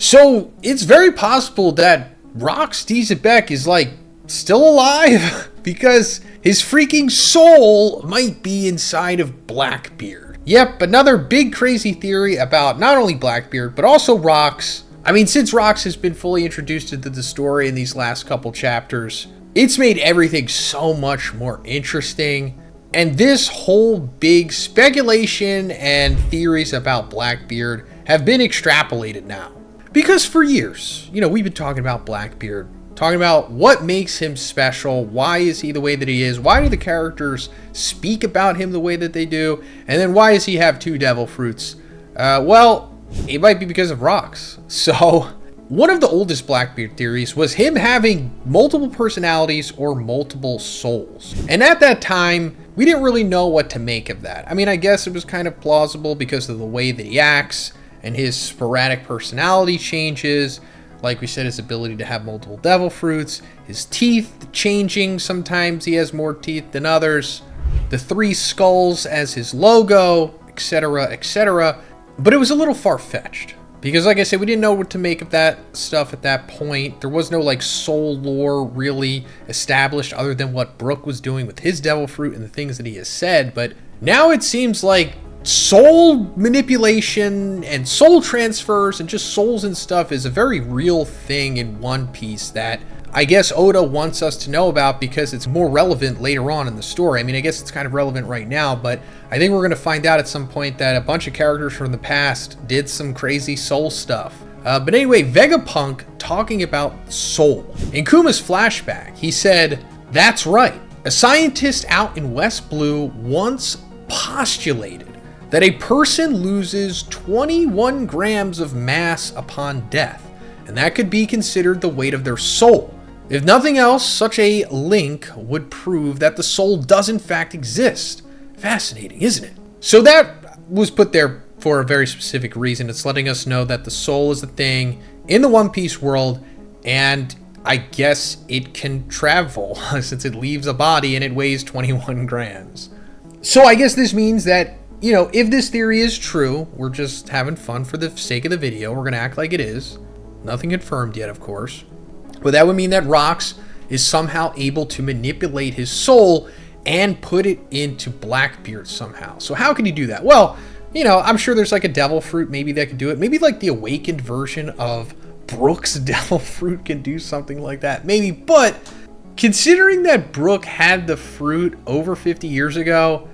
So it's very possible that Rox Diesebek is like still alive because his freaking soul might be inside of Blackbeard. Yep, another big crazy theory about not only Blackbeard, but also Rox. I mean, since Rox has been fully introduced into the story in these last couple chapters, it's made everything so much more interesting. And this whole big speculation and theories about Blackbeard have been extrapolated now. Because for years, we've been talking about Blackbeard, talking about what makes him special, why is he the way that he is, why do the characters speak about him the way that they do, and then why does he have 2 devil fruits? Well, it might be because of Rox. So, one of the oldest Blackbeard theories was him having multiple personalities or multiple souls. And at that time, we didn't really know what to make of that. I mean, I guess it was kind of plausible because of the way that he acts and his sporadic personality changes. Like we said, his ability to have multiple devil fruits, his teeth changing. Sometimes he has more teeth than others. The 3 skulls as his logo, etc., etc. But it was a little far-fetched. Because like I said, we didn't know what to make of that stuff at that point. There was no like soul lore really established other than what Brook was doing with his devil fruit and the things that he has said. But now it seems like soul manipulation and soul transfers and just souls and stuff is a very real thing in One Piece that I guess Oda wants us to know about because it's more relevant later on in the story. I mean, I guess it's kind of relevant right now, but I think we're going to find out at some point that a bunch of characters from the past did some crazy soul stuff. But anyway, Vegapunk talking about soul. In Kuma's flashback, he said, "That's right. A scientist out in West Blue once postulated that a person loses 21 grams of mass upon death, and that could be considered the weight of their soul. If nothing else, such a link would prove that the soul does in fact exist." Fascinating, isn't it? So that was put there for a very specific reason. It's letting us know that the soul is a thing in the One Piece world, and I guess it can travel since it leaves a body and it weighs 21 grams. So I guess this means that, if this theory is true, we're just having fun for the sake of the video. We're going to act like it is. Nothing confirmed yet, of course. But that would mean that Rox is somehow able to manipulate his soul and put it into Blackbeard somehow. So how can he do that? Well, I'm sure there's like a devil fruit maybe that could do it. Maybe like the awakened version of Brook's devil fruit can do something like that. Maybe, but considering that Brook had the fruit over 50 years ago,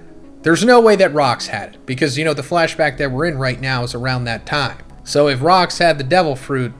there's no way that Rox had it. Because, the flashback that we're in right now is around that time. So if Rox had the devil fruit,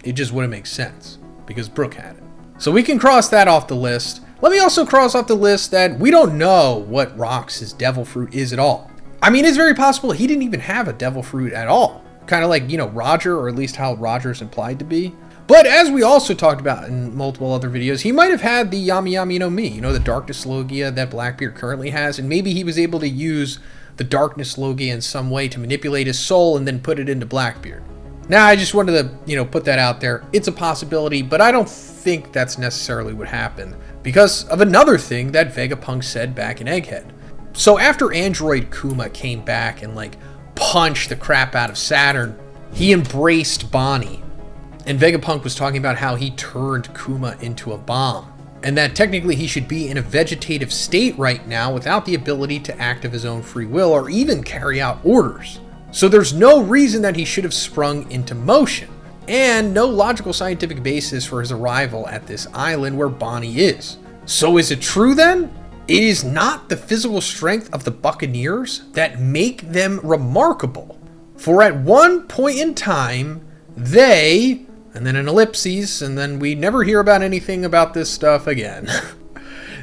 it just wouldn't make sense. Because Brook had it. So we can cross that off the list. Let me also cross off the list that we don't know what Rox's devil fruit is at all. I mean, it's very possible he didn't even have a devil fruit at all. Kind of like, Roger, or at least how Roger's implied to be. But as we also talked about in multiple other videos, he might have had the Yami Yami no Mi, the Darkness Logia that Blackbeard currently has, and maybe he was able to use the Darkness Logia in some way to manipulate his soul and then put it into Blackbeard. Now, I just wanted to, put that out there. It's a possibility, but I don't think that's necessarily what happened because of another thing that Vegapunk said back in Egghead. So after Android Kuma came back and, punched the crap out of Saturn, he embraced Bonnie. And Vegapunk was talking about how he turned Kuma into a bomb. And that technically he should be in a vegetative state right now without the ability to act of his own free will or even carry out orders. So there's no reason that he should have sprung into motion, and no logical scientific basis for his arrival at this island where Bonnie is. So is it true then? It is not the physical strength of the Buccaneers that make them remarkable. For at one point in time, they, and then an ellipses, and then we never hear about anything about this stuff again.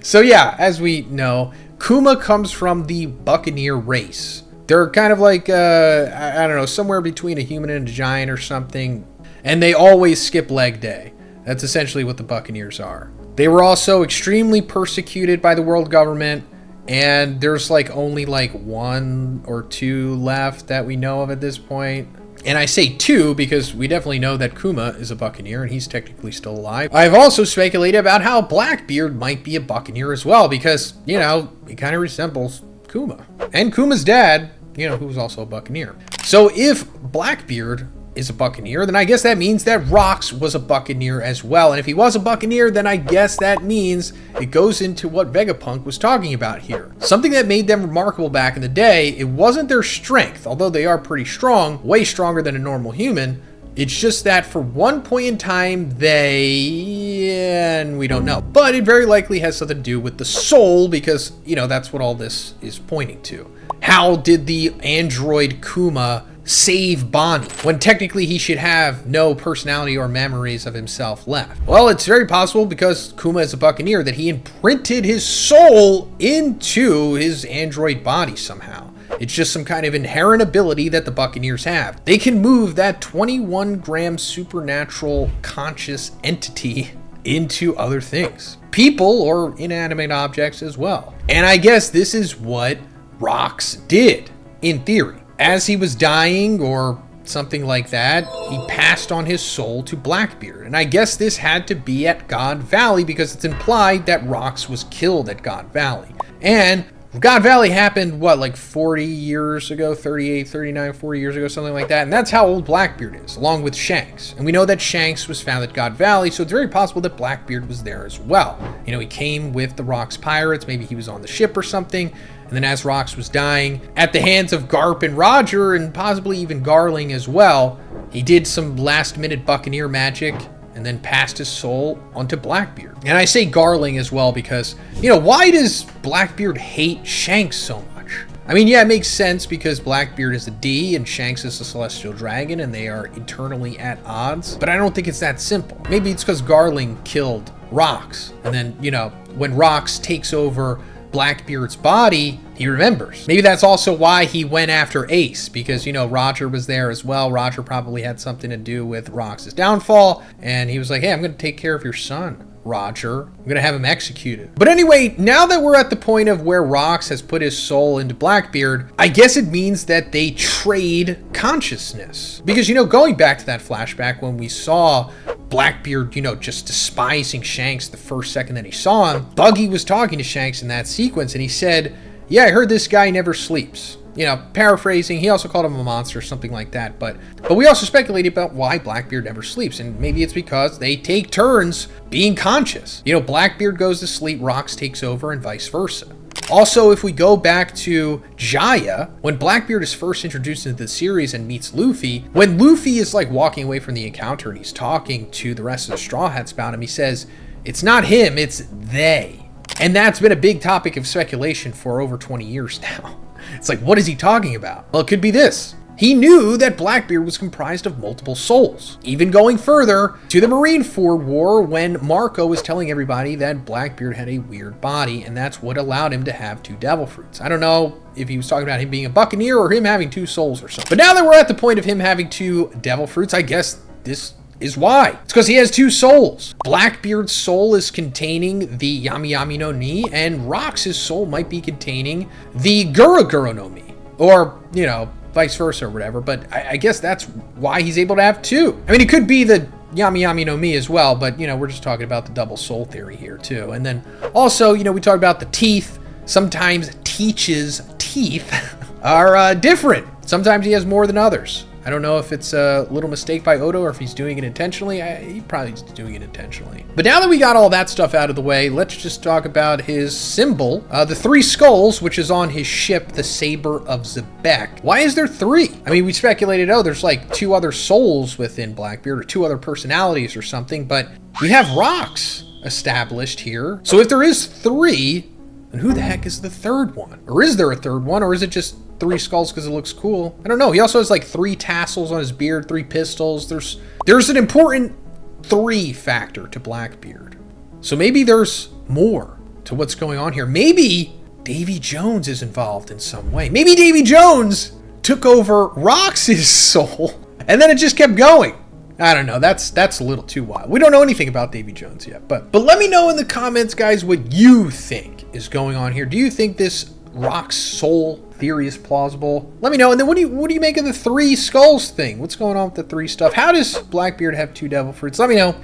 So yeah, as we know, Kuma comes from the Buccaneer race. They're kind of like, I don't know, somewhere between a human and a giant or something. And they always skip leg day. That's essentially what the Buccaneers are. They were also extremely persecuted by the world government. And there's only 1 or 2 left that we know of at this point. And I say 2 because we definitely know that Kuma is a Buccaneer and he's technically still alive. I've also speculated about how Blackbeard might be a Buccaneer as well because, he kind of resembles Kuma. And Kuma's dad, who was also a Buccaneer. So if Blackbeard is a Buccaneer, then I guess that means that Rox was a Buccaneer as well. And if he was a Buccaneer, then I guess that means it goes into what Vegapunk was talking about here. Something that made them remarkable back in the day, it wasn't their strength, although they are pretty strong, way stronger than a normal human. It's just that for one point in time, and we don't know. But it very likely has something to do with the soul because, you know, that's what all this is pointing to. How did the android Kuma save Bonnie when technically he should have no personality or memories of himself left? Well, it's very possible because Kuma is a Buccaneer that he imprinted his soul into his android body somehow. It's just some kind of inherent ability that the Buccaneers have. They can move that 21-gram supernatural conscious entity into other things. People or inanimate objects as well. And I guess this is what Rox did, in theory. As he was dying or something like that, he passed on his soul to Blackbeard. And I guess this had to be at God Valley because it's implied that Rox was killed at God Valley. And God Valley happened, what, like 40 years ago, 38, 39, 40 years ago, something like that. And that's how old Blackbeard is, along with Shanks. And we know that Shanks was found at God Valley, so it's very possible that Blackbeard was there as well. You know, he came with the Rox pirates, maybe he was on the ship or something. And then as Rox was dying, at the hands of Garp and Roger, and possibly even Garling as well, he did some last-minute Buccaneer magic and then passed his soul onto Blackbeard. And I say Garling as well because, you know, why does Blackbeard hate Shanks so much? I mean, yeah, it makes sense because Blackbeard is a D and Shanks is a celestial dragon and they are eternally at odds. But I don't think it's that simple. Maybe it's because Garling killed Rox. And then, you know, when Rox takes over Blackbeard's body, he remembers. Maybe that's also why he went after Ace, because, you know, Roger was there as well. Roger probably had something to do with Rox's downfall, and he was like, hey, I'm going to take care of your son, Roger. I'm going to have him executed. But anyway, now that we're at the point of where Rox has put his soul into Blackbeard, I guess it means that they trade consciousness. Because, you know, going back to that flashback when we saw Blackbeard, you know, just despising Shanks the first second that he saw him, Buggy was talking to Shanks in that sequence, and he said, yeah, I heard this guy never sleeps. You know, paraphrasing, he also called him a monster or something like that. But we also speculated about why Blackbeard never sleeps. And maybe it's because they take turns being conscious. You know, Blackbeard goes to sleep, Rox takes over, and vice versa. Also, if we go back to Jaya, when Blackbeard is first introduced into the series and meets Luffy, when Luffy is like walking away from the encounter and he's talking to the rest of the Straw Hats about him, he says, it's not him, it's they. And that's been a big topic of speculation for over 20 years now. It's like, what is he talking about? Well, it could be this. He knew that Blackbeard was comprised of multiple souls. Even going further to the Marineford War when Marco was telling everybody that Blackbeard had a weird body, and that's what allowed him to have 2 devil fruits. I don't know if he was talking about him being a Buccaneer or him having 2 souls or something. But now that we're at the point of him having 2 devil fruits, I guess this is why. It's because he has 2 souls. Blackbeard's soul is containing the Yami Yami no Mi, and Rox's soul might be containing the Gura Gura no Mi. Or, you know, vice versa or whatever. But I guess that's why he's able to have 2. I mean, it could be the Yami Yami no Mi as well, but, you know, we're just talking about the double soul theory here, too. And then also, you know, we talk about the teeth. Sometimes Teach's teeth are different. Sometimes he has more than others. I don't know if it's a little mistake by Oda or if he's doing it intentionally. He probably is doing it intentionally. But now that we got all that stuff out of the way, let's just talk about his symbol, the 3 skulls, which is on his ship, the Saber of Zebek. Why is there 3? I mean, we speculated, oh, there's like 2 other souls within Blackbeard or 2 other personalities or something, but we have Rox established here. So if there is 3, then who the heck is the 3rd one? Or is there a 3rd one, or is it just 3 skulls because it looks cool? I don't know. He also has like 3 tassels on his beard, 3 pistols. There's an important 3 factor to Blackbeard. So maybe there's more to what's going on here. Maybe Davy Jones is involved in some way. Maybe Davy Jones took over Rox's soul and then it just kept going. I don't know. That's a little too wild. We don't know anything about Davy Jones yet, but let me know in the comments, guys, what you think is going on here. Do you think this Rox soul theory is plausible? Let me know. And then what do you make of the 3 skulls thing? What's going on with the 3 stuff? How does Blackbeard have 2 devil fruits? Let me know.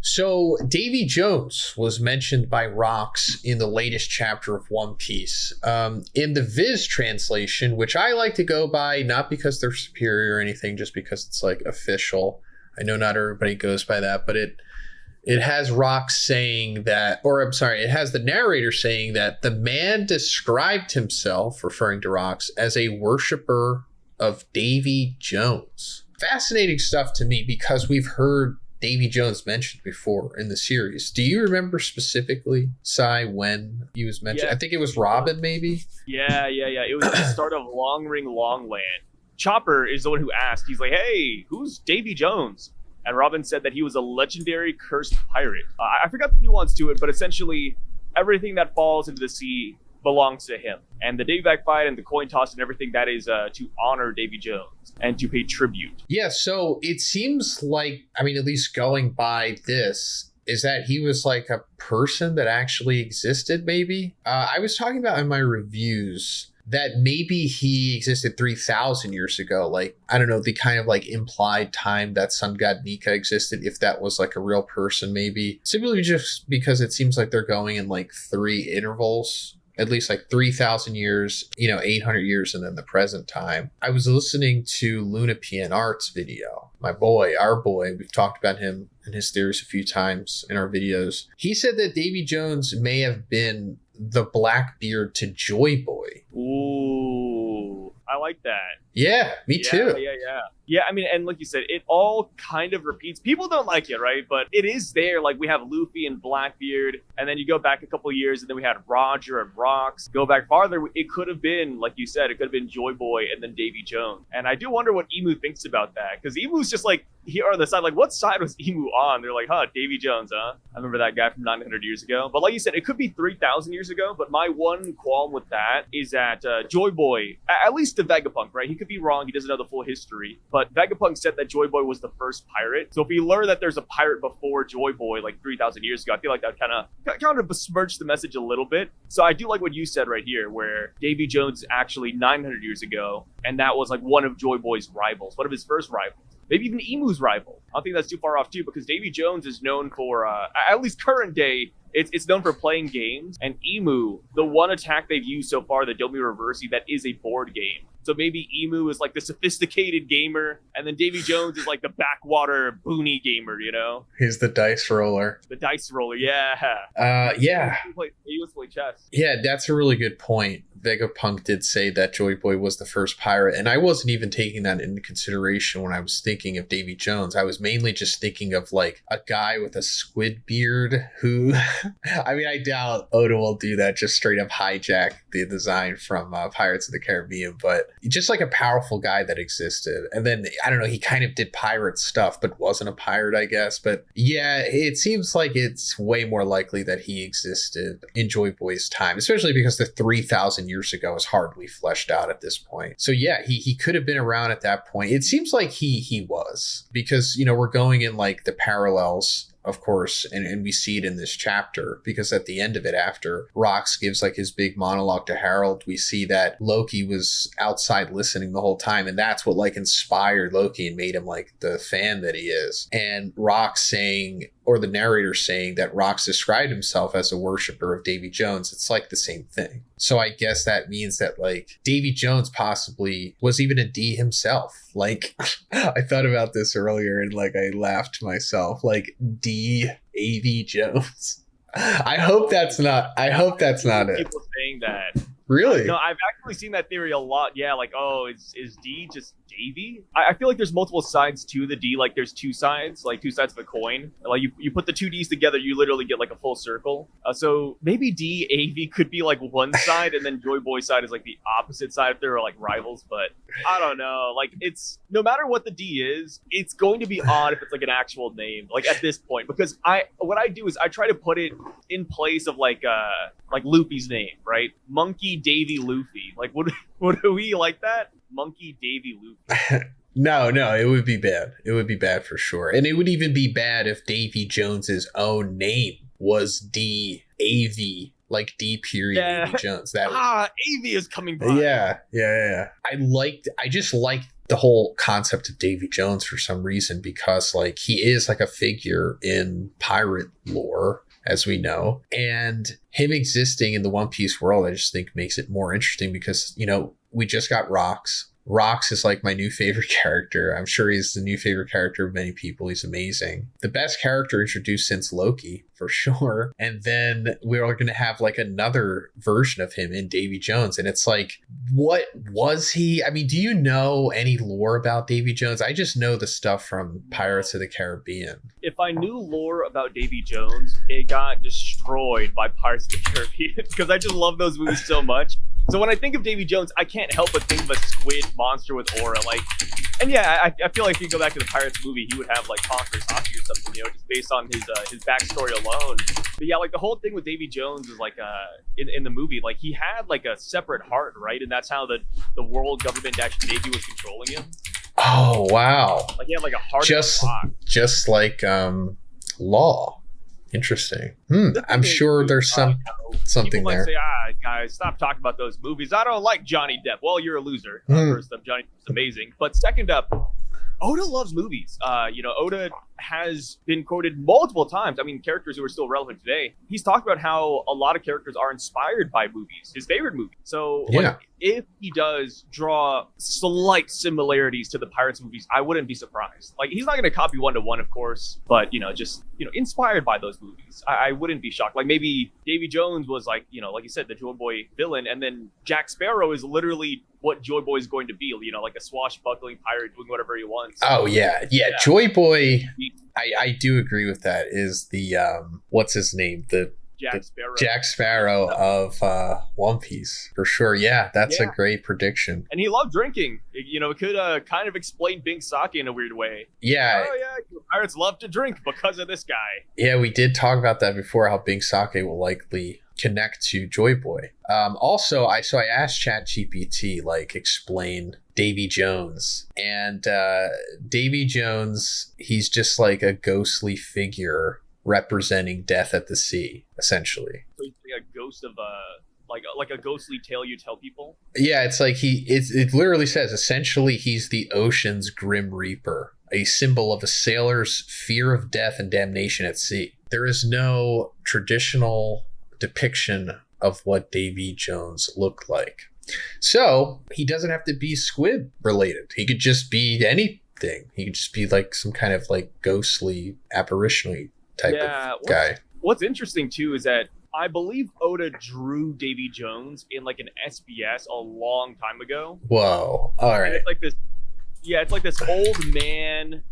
So Davy Jones was mentioned by Rox in the latest chapter of One Piece. In the Viz translation, which I like to go by, not because they're superior or anything, just because it's like official. I know not everybody goes by that, but it has Rox saying that, or I'm sorry, it has the narrator saying that the man described himself, referring to Rox, as a worshiper of Davy Jones. Fascinating stuff to me because we've heard Davy Jones mentioned before in the series. Do you remember specifically, Sai, when he was mentioned? Yeah. I think it was Robin, maybe? Yeah. It was the start of Long Ring Long Land. Chopper is the one who asked. He's like, hey, who's Davy Jones? And Robin said that he was a legendary cursed pirate. I forgot the nuance to it, but essentially everything that falls into the sea belongs to him. And the Davy Back fight and the coin toss and everything, that is to honor Davy Jones and to pay tribute. Yeah, so it seems like, I mean, at least going by this, is that he was like a person that actually existed, maybe? I was talking about in my reviews that maybe he existed 3,000 years ago. Like, I don't know, the kind of like implied time that Sun God Nika existed, if that was like a real person, maybe. Simply just because it seems like they're going in like 3 intervals, at least like 3,000 years, 800 years, and then the present time. I was listening to Lunapian Art's video. Our boy, we've talked about him and his theories a few times in our videos. He said that Davy Jones may have been the Blackbeard to Joy Boy. Ooh, I like that. Yeah, me too. Yeah, I mean, and like you said, it all kind of repeats. People don't like it, right? But it is there. Like, we have Luffy and Blackbeard, and then you go back a couple of years, and then we had Roger and Rox. Go back farther, it could have been, like you said, it could have been Joy Boy and then Davy Jones. And I do wonder what Emu thinks about that, because Emu's just like, here on the side, like, what side was Emu on? They're like, Davy Jones, huh? I remember that guy from 900 years ago. But like you said, it could be 3,000 years ago, but my one qualm with that is that Joy Boy, at least to Vegapunk, right? He could be wrong, he doesn't know the full history, but Vegapunk said that Joy Boy was the first pirate. So if we learn that there's a pirate before Joy Boy, like 3,000 years ago, I feel like that kind of besmirched the message a little bit. So I do like what you said right here, where Davy Jones is actually 900 years ago, and that was like one of Joy Boy's rivals, one of his first rivals. Maybe even Emu's rival. I don't think that's too far off too, because Davy Jones is known for, at least current day, it's known for playing games. And Emu, the one attack they've used so far, the Domi Reversi, that is a board game. So maybe Emu is like the sophisticated gamer, and then Davy Jones is like the backwater boony gamer, He's the dice roller. The dice roller, yeah. Yeah. He was play chess. Yeah, that's a really good point. Vegapunk did say that Joy Boy was the first pirate, and I wasn't even taking that into consideration when I was thinking of Davy Jones. I was mainly just thinking of like a guy with a squid beard who, I mean, I doubt Oda will do that, just straight up hijack the design from Pirates of the Caribbean, but just like a powerful guy that existed. And then, I don't know, he kind of did pirate stuff, but wasn't a pirate, I guess. But yeah, it seems like it's way more likely that he existed in Joy Boy's time, especially because the 3,000 years ago is hardly fleshed out at this point. So yeah, he could have been around at that point. It seems like he was, because, we're going in like the parallels, of course, and we see it in this chapter, because at the end of it, after Rox gives like his big monologue to Harold, we see that Loki was outside listening the whole time, and that's what like inspired Loki and made him like the fan that he is. And Rox saying, or the narrator saying, that Rox described himself as a worshiper of Davy Jones, it's like the same thing. So I guess that means that like Davy Jones possibly was even a D himself. Like, I thought about this earlier and like I laughed to myself, like D A.V. Jones. I hope that's not it. People saying that. Really? No, I've actually seen that theory a lot. Yeah, like, is D just Davy? I feel like there's multiple sides to the D. Like, there's two sides of a coin. Like, you put the two Ds together, you literally get like a full circle. So maybe D, AV could be like one side, and then Joy Boy side is like the opposite side if they're like rivals. But I don't know. Like, it's no matter what the D is, it's going to be odd if it's like an actual name. Like at this point, because what I do is I try to put it in place of like Luffy's name, right? Monkey Davy Luffy. Like, would we like that? Monkey Davy Luffy. No, it would be bad. It would be bad for sure. And it would even be bad if Davy Jones's own name was D-A-V, like D period A.V. Jones. That A.V. is coming by. Yeah. I just liked the whole concept of Davy Jones for some reason, because like he is like a figure in pirate lore, as we know, and him existing in the One Piece world, I just think makes it more interesting because, you know, we just got Rocks. Rocks is like my new favorite character. I'm sure he's the new favorite character of many people. He's amazing. The best character introduced since Loki, for sure. And then we're going to have like another version of him in Davy Jones. And it's like, what was he? I mean, do you know any lore about Davy Jones? I just know the stuff from Pirates of the Caribbean. If I knew lore about Davy Jones, it got destroyed by Pirates of the Caribbean because I just love those movies so much. So when I think of Davy Jones, I can't help but think of a squid monster with aura. Like, and yeah, I feel like if you go back to the Pirates movie, he would have like Conqueror's Hockey or something, you know, just based on his backstory alone. But yeah, like the whole thing with Davy Jones is like in the movie, like he had like a separate heart, right? And that's how the world government Navy was controlling him. Oh wow! Like he had like a heart. Just like Law. Interesting. I'm sure there's something people there. Might say, guys, stop talking about those movies. I don't like Johnny Depp. Well, you're a loser. First up, Johnny Depp's amazing. But second up, Oda loves movies. You know, Oda has been quoted multiple times. I mean, characters who are still relevant today. He's talked about how a lot of characters are inspired by movies, his favorite movie. So, like, if he does draw slight similarities to the Pirates movies, I wouldn't be surprised. Like, he's not going to copy one-to-one, of course, but, you know, just, you know, inspired by those movies. I wouldn't be shocked. Like, maybe Davy Jones was, like, you know, like you said, the Joy Boy villain, and then Jack Sparrow is literally what Joy Boy is going to be, you know, like a swashbuckling pirate doing whatever he wants. Oh, yeah. Joy Boy, I do agree with that, is the, what's his name? Jack Sparrow of One Piece, for sure. Yeah, that's a great prediction. And he loved drinking. You know, it could kind of explain Bing Sake in a weird way. Yeah. Oh, yeah, pirates love to drink because of this guy. Yeah, we did talk about that before, how Bing Sake will likely connect to Joy Boy. Also, I asked ChatGPT, like, explain Davy Jones. And Davy Jones, he's just like a ghostly figure representing death at the sea, essentially. So he's like a ghost of like a ghostly tale you tell people. Yeah, it's like it literally says essentially he's the ocean's grim reaper, a symbol of a sailor's fear of death and damnation at sea. There is no traditional depiction of what Davy Jones looked like. So he doesn't have to be squid related. He could just be anything. He could just be like some kind of like ghostly apparitionally type of guy. What's interesting too is that I believe Oda drew Davy Jones in like an SBS a long time ago. Whoa! All right. And it's like this. Yeah, it's like this old man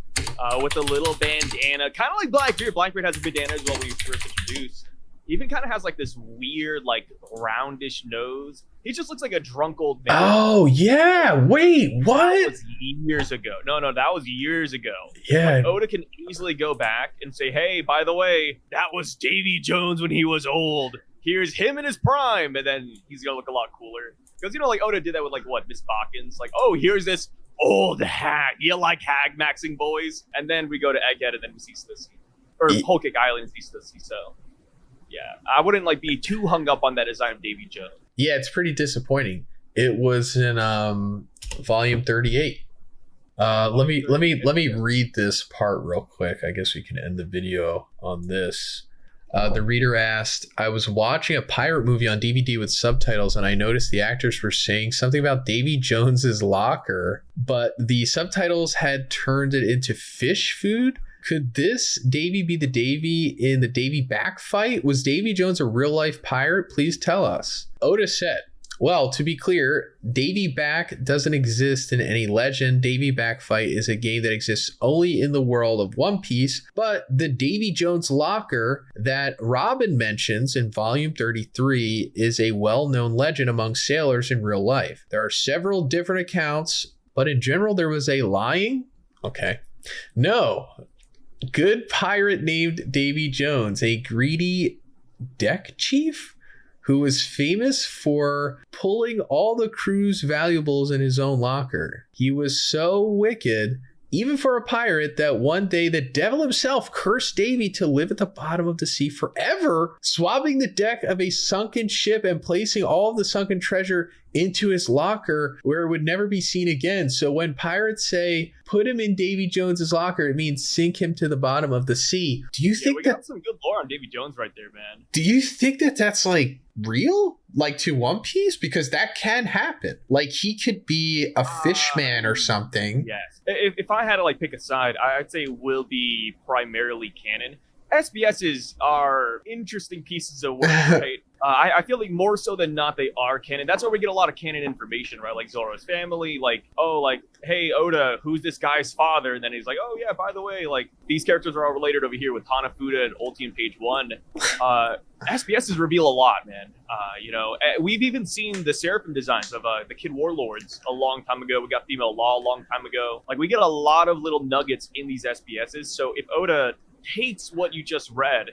with a little bandana, kind of like Blackbeard. Blackbeard has a bandana as well when he was first introduced. He even kind of has like this weird, like roundish nose. He just looks like a drunk old man. Oh yeah! Wait, what? That was years ago. No, that was years ago. Yeah. Like, Oda can easily go back and say, "Hey, by the way, that was Davy Jones when he was old. Here's him in his prime," and then he's gonna look a lot cooler. Because you know, like Oda did that with like what Miss Bokkins. Like, oh, here's this old hag. You like hag maxing boys? And then we go to Egghead, and then we see Sissy, or Whole Cake Island and see Sissy. So. Yeah, I wouldn't like be too hung up on that design of Davy Jones. Yeah, it's pretty disappointing. It was in volume 38. Let me read this part real quick. I guess we can end the video on this. The reader asked, I was watching a pirate movie on DVD with subtitles and I noticed the actors were saying something about Davy Jones's locker, but the subtitles had turned it into fish food. Could this Davy be the Davy in the Davy Back fight? Was Davy Jones a real-life pirate? Please tell us. Oda said, well, to be clear, Davy Back doesn't exist in any legend. Davy Back fight is a game that exists only in the world of One Piece, but the Davy Jones locker that Robin mentions in volume 33 is a well-known legend among sailors in real life. There are several different accounts, but in general, there was a lying? Okay. No. Good pirate named Davy Jones, a greedy deck chief who was famous for pulling all the crew's valuables in his own locker. He was so wicked, even for a pirate, that one day the devil himself cursed Davy to live at the bottom of the sea forever, swabbing the deck of a sunken ship and placing all of the sunken treasure into his locker where it would never be seen again. So when pirates say put him in Davy Jones's locker, it means sink him to the bottom of the sea. Do you think we got some good lore on Davy Jones right there, man? Do you think that that's like real? Like to One Piece? Because that can happen. Like he could be a fishman or something. Yes. If I had to like pick a side, I'd say it will be primarily canon. SBSs are interesting pieces of work, right? I feel like more so than not, they are canon. That's where we get a lot of canon information, right? Like Zoro's family, like, oh, like, hey, Oda, who's this guy's father? And then he's like, oh, yeah, by the way, like, these characters are all related over here with Hanafuda and Ulti in page 1. SBSs reveal a lot, man. We've even seen the Seraphim designs of the Kid Warlords a long time ago. We got Female Law a long time ago. Like, we get a lot of little nuggets in these SBSs. So if Oda takes what you just read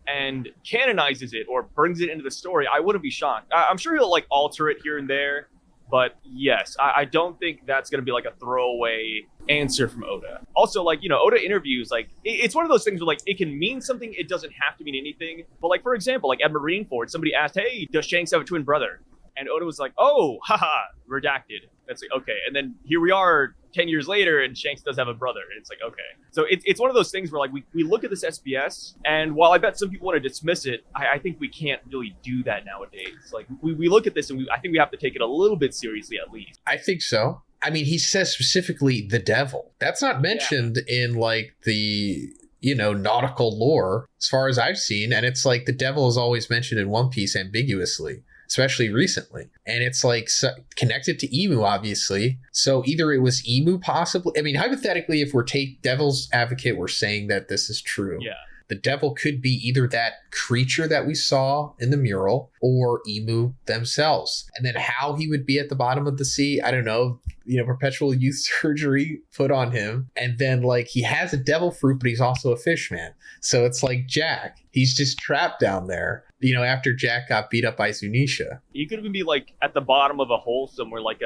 and canonizes it or brings it into the story, I wouldn't be shocked. I'm sure he'll like alter it here and there, but yes, I don't think that's going to be like a throwaway answer from Oda. Also, like, Oda interviews, like, it's one of those things where like it can mean something, it doesn't have to mean anything. But like, for example, like at Marineford, somebody asked, hey, does Shanks have a twin brother? And Oda was like, oh, haha, redacted. That's like, okay. And then here we are 10 years later, and Shanks does have a brother. And it's like, okay. So it's one of those things where like we look at this SBS, and while I bet some people want to dismiss it, I think we can't really do that nowadays. Like we look at this, and I think we have to take it a little bit seriously at least. I think so. I mean, he says specifically the devil. That's not mentioned in like the nautical lore as far as I've seen. And it's like the devil is always mentioned in One Piece ambiguously, especially recently. And it's like connected to Emu, obviously. So either it was Emu possibly. I mean, hypothetically, if we're devil's advocate, we're saying that this is true. Yeah. The devil could be either that creature that we saw in the mural or Emu themselves. And then how he would be at the bottom of the sea, I don't know, perpetual youth surgery put on him. And then like he has a devil fruit, but he's also a fish man. So it's like Jack. He's just trapped down there, after Jack got beat up by Zunisha. He could even be like at the bottom of a hole somewhere, like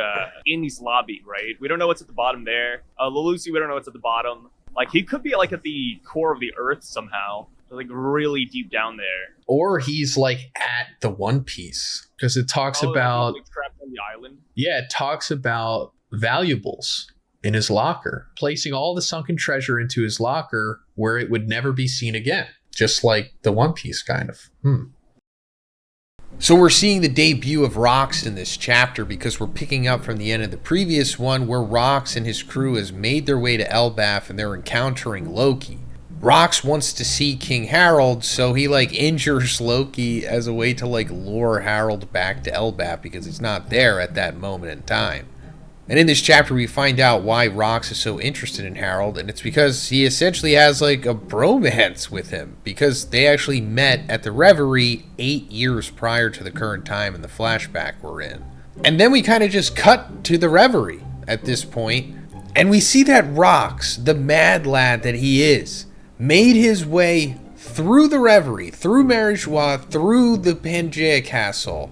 in his lobby, right? We don't know what's at the bottom there. Lelousi, we don't know what's at the bottom. Like, he could be, like, at the core of the earth somehow. Like, really deep down there. Or he's, like, at the One Piece. Because it talks about... Like, trapped on the island? Yeah, it talks about valuables in his locker. Placing all the sunken treasure into his locker where it would never be seen again. Just like the One Piece, kind of. So we're seeing the debut of Rox in this chapter because we're picking up from the end of the previous one where Rox and his crew has made their way to Elbaf and they're encountering Loki. Rox wants to see King Harold, so he injures Loki as a way to lure Harold back to Elbaf because he's not there at that moment in time. And in this chapter, we find out why Rox is so interested in Harold, and it's because he essentially has, a bromance with him, because they actually met at the Reverie 8 years prior to the current time in the flashback we're in. And then we kind of just cut to the Reverie at this point, and we see that Rox, the mad lad that he is, made his way through the Reverie, through Marijois, through the Pangea Castle,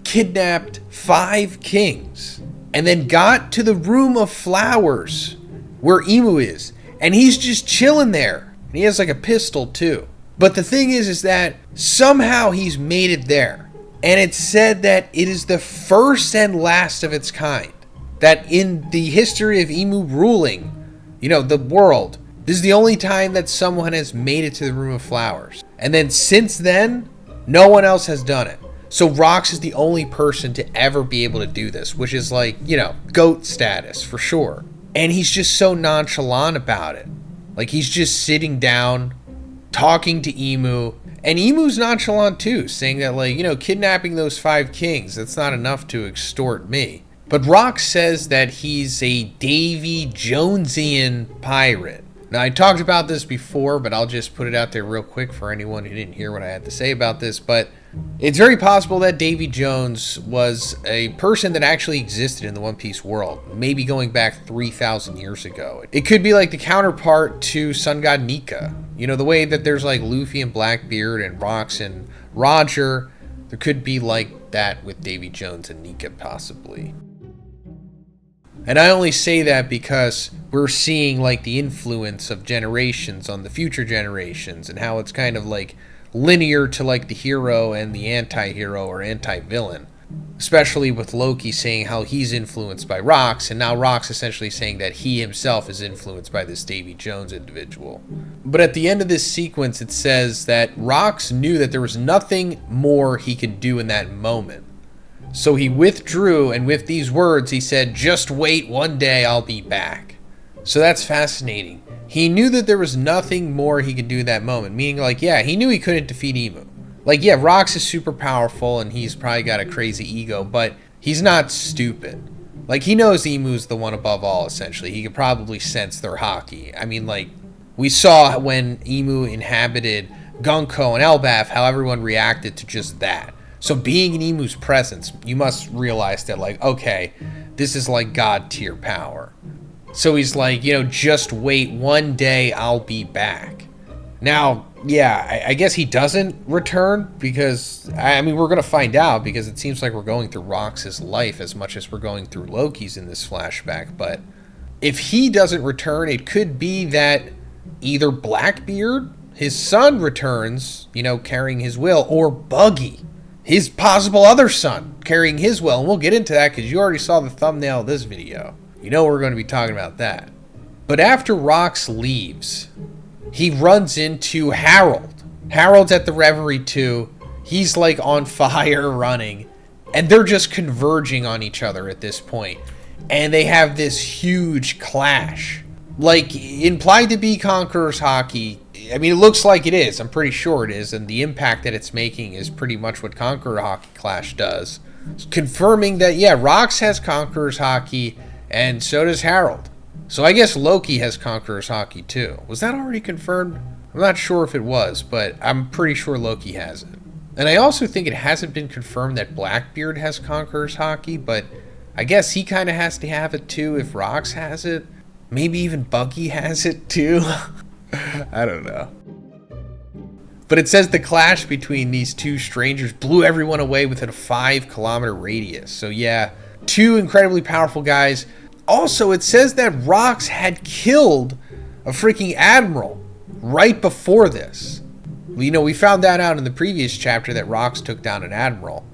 kidnapped 5 kings, and then got to the Room of Flowers where Emu is. And he's just chilling there. And he has a pistol too. But the thing is that somehow he's made it there. And it's said that it is the first and last of its kind. That in the history of Emu ruling, the world, this is the only time that someone has made it to the Room of Flowers. And then since then, no one else has done it. So Rox is the only person to ever be able to do this, which is GOAT status for sure. And he's just so nonchalant about it. He's just sitting down, talking to Emu. And Emu's nonchalant too, saying that kidnapping those 5 kings, that's not enough to extort me. But Rox says that he's a Davy Jonesian pirate. Now, I talked about this before, but I'll just put it out there real quick for anyone who didn't hear what I had to say about this. But it's very possible that Davy Jones was a person that actually existed in the One Piece world, maybe going back 3,000 years ago. It could be the counterpart to Sun God Nika. The way that there's Luffy and Blackbeard and Rox and Roger, there could be that with Davy Jones and Nika possibly. And I only say that because we're seeing the influence of generations on the future generations and how it's kind of linear to the hero and the anti-hero or anti-villain. Especially with Loki saying how he's influenced by Rox, and now Rox essentially saying that he himself is influenced by this Davy Jones individual. But at the end of this sequence, it says that Rox knew that there was nothing more he could do in that moment. So he withdrew, and with these words, he said, "Just wait, one day I'll be back." So that's fascinating. He knew that there was nothing more he could do in that moment, meaning like, yeah, he knew he couldn't defeat Emu. Like, yeah, Rox is super powerful, and he's probably got a crazy ego, but he's not stupid. Like, he knows Emu's the one above all, essentially. He could probably sense their hockey. I mean, like, we saw when Emu inhabited Gunko and Elbaf, how everyone reacted to just that. So being in Emu's presence, you must realize that, like, okay, this is like God tier power. So he's like, just wait, one day I'll be back. Now, yeah, I guess he doesn't return because, I mean, we're going to find out because it seems like we're going through Rox's life as much as we're going through Loki's in this flashback. But if he doesn't return, it could be that either Blackbeard, his son, returns, carrying his will, or Buggy, his possible other son, carrying his will. And we'll get into that because you already saw the thumbnail of this video. We're going to be talking about that. But after Rox leaves, he runs into Harold. Harold's at the Reverie too. He's like on fire running. And they're just converging on each other at this point. And they have this huge clash. Like, implied to be Conqueror's hockey. I mean, it looks like it is. I'm pretty sure it is. And the impact that it's making is pretty much what Conqueror Hockey Clash does. Confirming that, yeah, Rox has Conqueror's hockey. And so does Harold. So I guess Loki has Conqueror's hockey too. Was that already confirmed? I'm not sure if it was, but I'm pretty sure Loki has it. And I also think it hasn't been confirmed that Blackbeard has Conqueror's hockey, but I guess he kind of has to have it too if Rox has it. Maybe even Buggy has it too. I don't know. But it says the clash between these two strangers blew everyone away within a 5-kilometer radius. So yeah, two incredibly powerful guys. Also, it says that Rox had killed a freaking admiral right before this. We found that out in the previous chapter that Rox took down an admiral.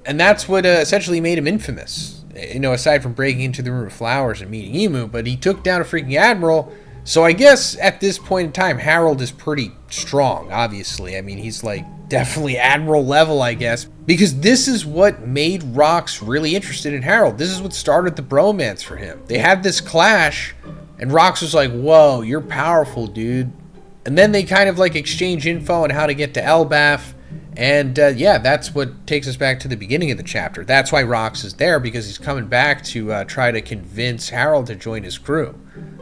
And that's what essentially made him infamous. Aside from breaking into the Room of Flowers and meeting Emu, but he took down a freaking admiral. So I guess at this point in time, Harold is pretty strong, obviously. I mean, he's like definitely admiral level, I guess. Because this is what made Rox really interested in Harold. This is what started the bromance for him. They had this clash, and Rox was like, whoa, you're powerful, dude. And then they kind of like exchange info on how to get to Elbaf. And yeah, that's what takes us back to the beginning of the chapter. That's why Rox is there, because he's coming back to try to convince Harold to join his crew.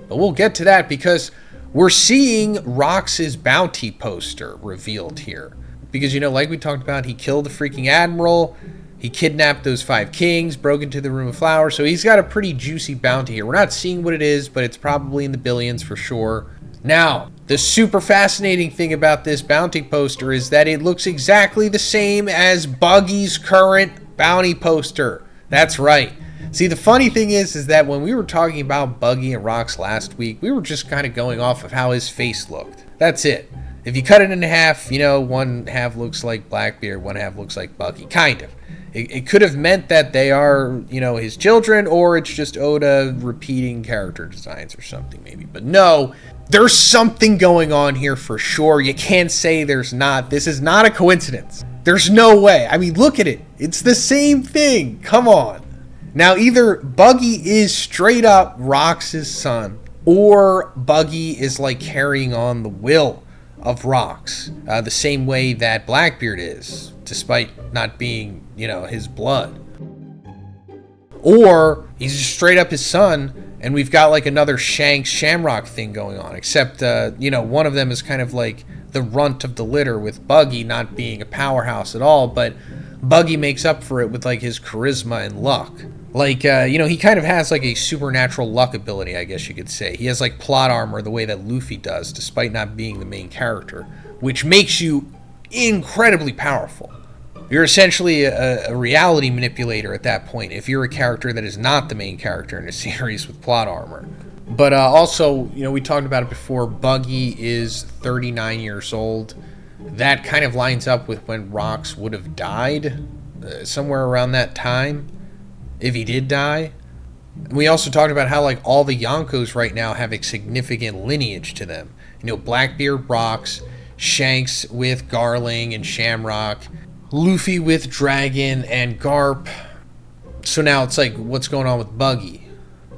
But we'll get to that because we're seeing Rox's bounty poster revealed here. Because, like we talked about, he killed the freaking admiral, he kidnapped those 5 kings, broke into the Room of Flowers, so he's got a pretty juicy bounty here. We're not seeing what it is, but it's probably in the billions for sure. Now, the super fascinating thing about this bounty poster is that it looks exactly the same as Buggy's current bounty poster. That's right. See, the funny thing is that when we were talking about Buggy and Rox last week, we were just kind of going off of how his face looked. That's it. If you cut it in half, one half looks like Blackbeard, one half looks like Buggy. Kind of. It could have meant that they are, his children, or it's just Oda repeating character designs or something maybe. But no, there's something going on here for sure. You can't say there's not. This is not a coincidence. There's no way. I mean, look at it. It's the same thing. Come on. Now, either Buggy is straight up Rox's son, or Buggy is like carrying on the will of Rox, the same way that Blackbeard is, despite not being, his blood. Or he's just straight up his son, and we've got like another Shanks Shamrock thing going on, except, one of them is kind of like the runt of the litter, with Buggy not being a powerhouse at all, but Buggy makes up for it with like his charisma and luck. Like, he kind of has like a supernatural luck ability, I guess you could say. He has like plot armor the way that Luffy does, despite not being the main character, which makes you incredibly powerful. You're essentially a reality manipulator at that point if you're a character that is not the main character in a series with plot armor. But also, we talked about it before, Buggy is 39 years old. That kind of lines up with when Rox would have died. somewhere around that time, if he did die. We also talked about how like all the Yonkos right now have a significant lineage to them. You know, Blackbeard rocks, Shanks with Garling and Shamrock, Luffy with Dragon and Garp. So now it's like, what's going on with Buggy?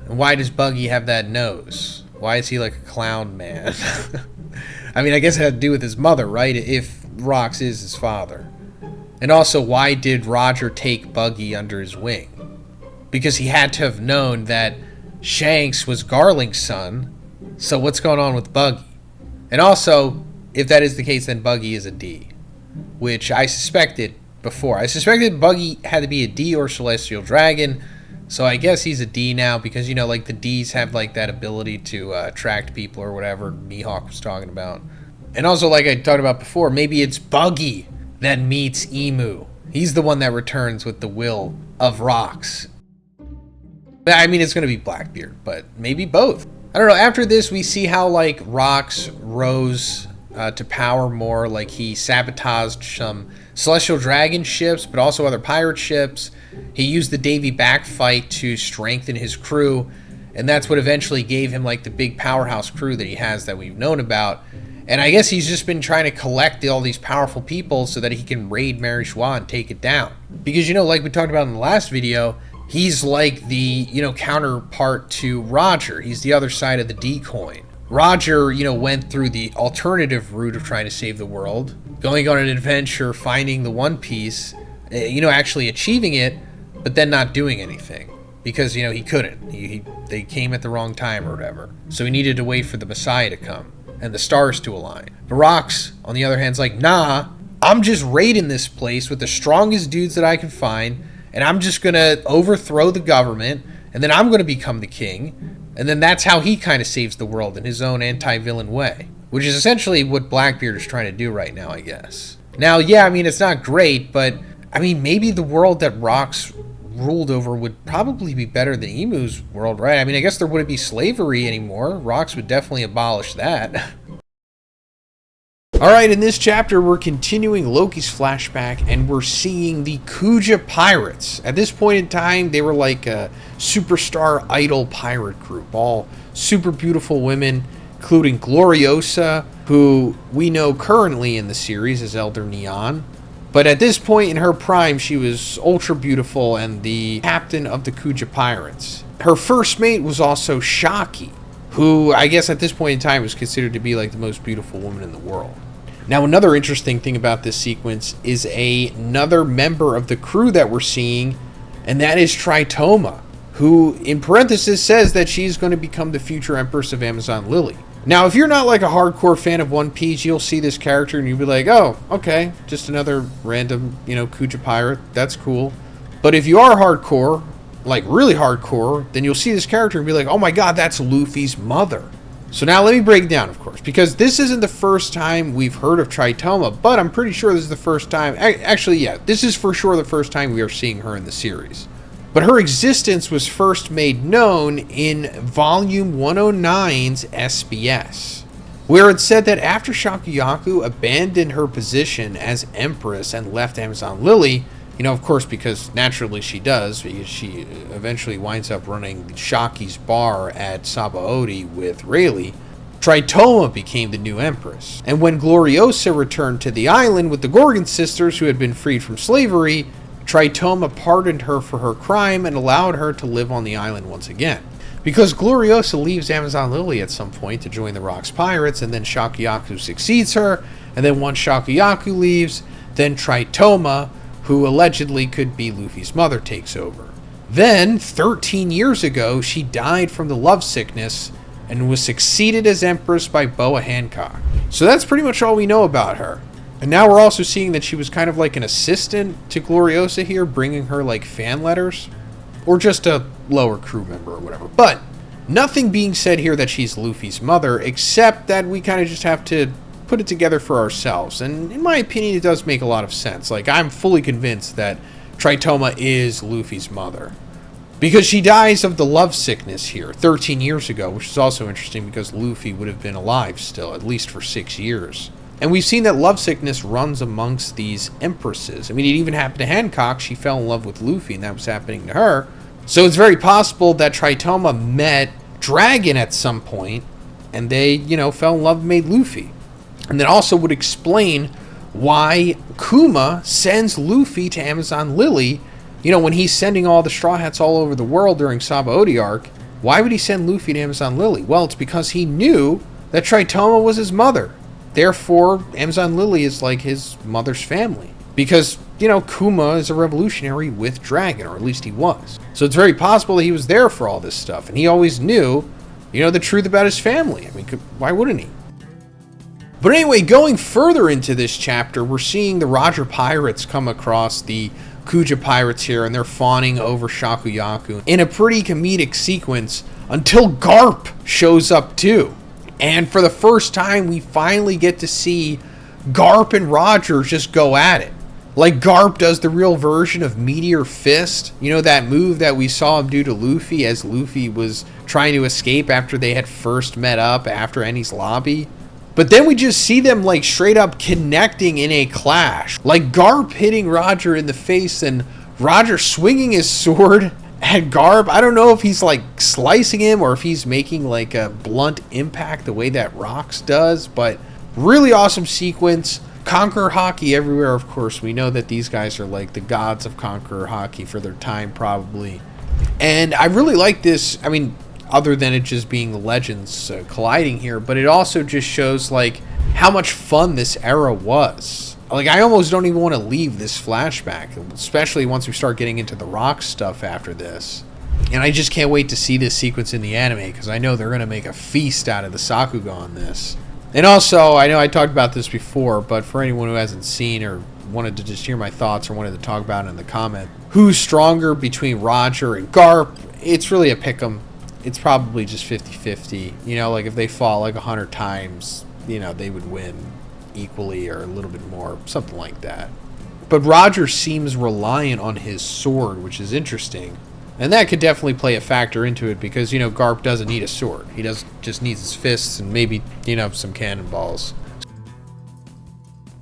And why does Buggy have that nose? Why is he like a clown man? I mean, I guess it had to do with his mother, right? If Rocks is his father. And also, why did Roger take Buggy under his wing? Because he had to have known that Shanks was Garling's son. So what's going on with Buggy? And also, if that is the case, then Buggy is a D. Which I suspected before. I suspected Buggy had to be a D or Celestial Dragon. So I guess he's a D now because, you know, like the Ds have like that ability to attract people or whatever Mihawk was talking about. And also, like I talked about before, maybe it's Buggy that meets Emu. He's the one that returns with the will of Rocks. I mean, it's going to be Blackbeard, but maybe both. I don't know. After this, we see how, like, Rocks rose to power more. Like, he sabotaged some Celestial Dragon ships, but also other pirate ships. He used the Davy Back fight to strengthen his crew, and that's what eventually gave him, like, the big powerhouse crew that he has that we've known about. And I guess he's just been trying to collect all these powerful people so that he can raid Mary Schwa and take it down. Because, you know, like we talked about in the last video, he's like the, you know, counterpart to Roger. He's the other side of the D coin. Roger, you know, went through the alternative route of trying to save the world, going on an adventure, finding the One Piece, you know, actually achieving it, but then not doing anything. Because, you know, he couldn't. They came at the wrong time or whatever. So he needed to wait for the Messiah to come and the stars to align. But Rocks, on the other hand, is like, nah, I'm just raiding this place with the strongest dudes that I can find, and I'm just going to overthrow the government, and then I'm going to become the king, and then that's how he kind of saves the world in his own anti-villain way, which is essentially what Blackbeard is trying to do right now, I guess. Now, yeah, I mean, it's not great, but, I mean, maybe the world that Rocks ruled over would probably be better than Emu's world, right? I mean, I guess there wouldn't be slavery anymore. Rocks would definitely abolish that. Alright, in this chapter, we're continuing Loki's flashback, and we're seeing the Kuja Pirates. At this point in time, they were like a superstar idol pirate group. All super beautiful women, including Gloriosa, who we know currently in the series as Elder Neon. But at this point in her prime, she was ultra beautiful and the captain of the Kuja Pirates. Her first mate was also Shaki, who I guess at this point in time was considered to be like the most beautiful woman in the world. Now, another interesting thing about this sequence is another member of the crew that we're seeing, and that is Tritoma, who in parenthesis says that she's going to become the future Empress of Amazon Lily. Now, if you're not like a hardcore fan of One Piece, you'll see this character and you'll be like, oh, okay, just another random, you know, Kuja pirate. That's cool. But if you are hardcore, like really hardcore, then you'll see this character and be like, oh my god, that's Luffy's mother. So now let me break it down, of course, because this isn't the first time we've heard of Tritoma, but I'm pretty sure this is the first time, actually, yeah, this is for sure the first time we are seeing her in the series. But her existence was first made known in Volume 109's SBS, where it said that after Shakuyaku abandoned her position as Empress and left Amazon Lily, you know, of course, because naturally she does, because she eventually winds up running Shaki's bar at Sabaody with Rayleigh, Tritoma became the new Empress. And when Gloriosa returned to the island with the Gorgon sisters who had been freed from slavery, Tritoma pardoned her for her crime and allowed her to live on the island once again. Because Gloriosa leaves Amazon Lily at some point to join the Rocks Pirates, and then Shakuyaku succeeds her, and then once Shakuyaku leaves, then Tritoma, who allegedly could be Luffy's mother, takes over. Then, 13 years ago, she died from the love sickness and was succeeded as Empress by Boa Hancock. So that's pretty much all we know about her. And now we're also seeing that she was kind of like an assistant to Gloriosa here, bringing her like fan letters, or just a lower crew member or whatever. But nothing being said here that she's Luffy's mother, except that we kind of just have to put it together for ourselves. And in my opinion, it does make a lot of sense. Like, I'm fully convinced that Tritoma is Luffy's mother, because she dies of the love sickness here 13 years ago, which is also interesting because Luffy would have been alive still, at least for 6 years. And we've seen that lovesickness runs amongst these empresses. I mean, it even happened to Hancock. She fell in love with Luffy, and that was happening to her. So it's very possible that Tritoma met Dragon at some point, and they, fell in love and made Luffy. And that also would explain why Kuma sends Luffy to Amazon Lily. When he's sending all the Straw Hats all over the world during Sabaody arc, why would he send Luffy to Amazon Lily? Well, it's because he knew that Tritoma was his mother. Therefore, Amazon Lily is like his mother's family. Because, Kuma is a revolutionary with Dragon, or at least he was. So it's very possible that he was there for all this stuff. And he always knew, the truth about his family. I mean, why wouldn't he? But anyway, going further into this chapter, we're seeing the Roger pirates come across the Kuja pirates here, and they're fawning over Shakuyaku in a pretty comedic sequence until Garp shows up too. And for the first time, we finally get to see Garp and Roger just go at it. Like Garp does the real version of Meteor Fist. That move that we saw him do to Luffy as Luffy was trying to escape after they had first met up after Enies Lobby. But then we just see them like straight up connecting in a clash. Like Garp hitting Roger in the face and Roger swinging his sword at Garp. I don't know if he's like slicing him or if he's making like a blunt impact the way that Rocks does. But really awesome sequence. Conqueror Hockey everywhere, of course. We know that these guys are like the gods of Conqueror Hockey for their time probably. And I really like this. I mean, other than it just being legends colliding here, but it also just shows like how much fun this era was. Like I almost don't even want to leave this flashback, especially once we start getting into the Rock stuff after this. And I just can't wait to see this sequence in the anime, because I know they're going to make a feast out of the Sakuga on this. And also, I know I talked about this before, but for anyone who hasn't seen or wanted to just hear my thoughts or wanted to talk about it in the comment, who's stronger between Roger and Garp? It's really a pick'em. It's probably just 50-50. Like if they fall like 100 times, they would win equally or a little bit more, something like that. But Roger seems reliant on his sword, which is interesting. And that could definitely play a factor into it because, Garp doesn't need a sword. He just needs his fists and maybe, some cannonballs.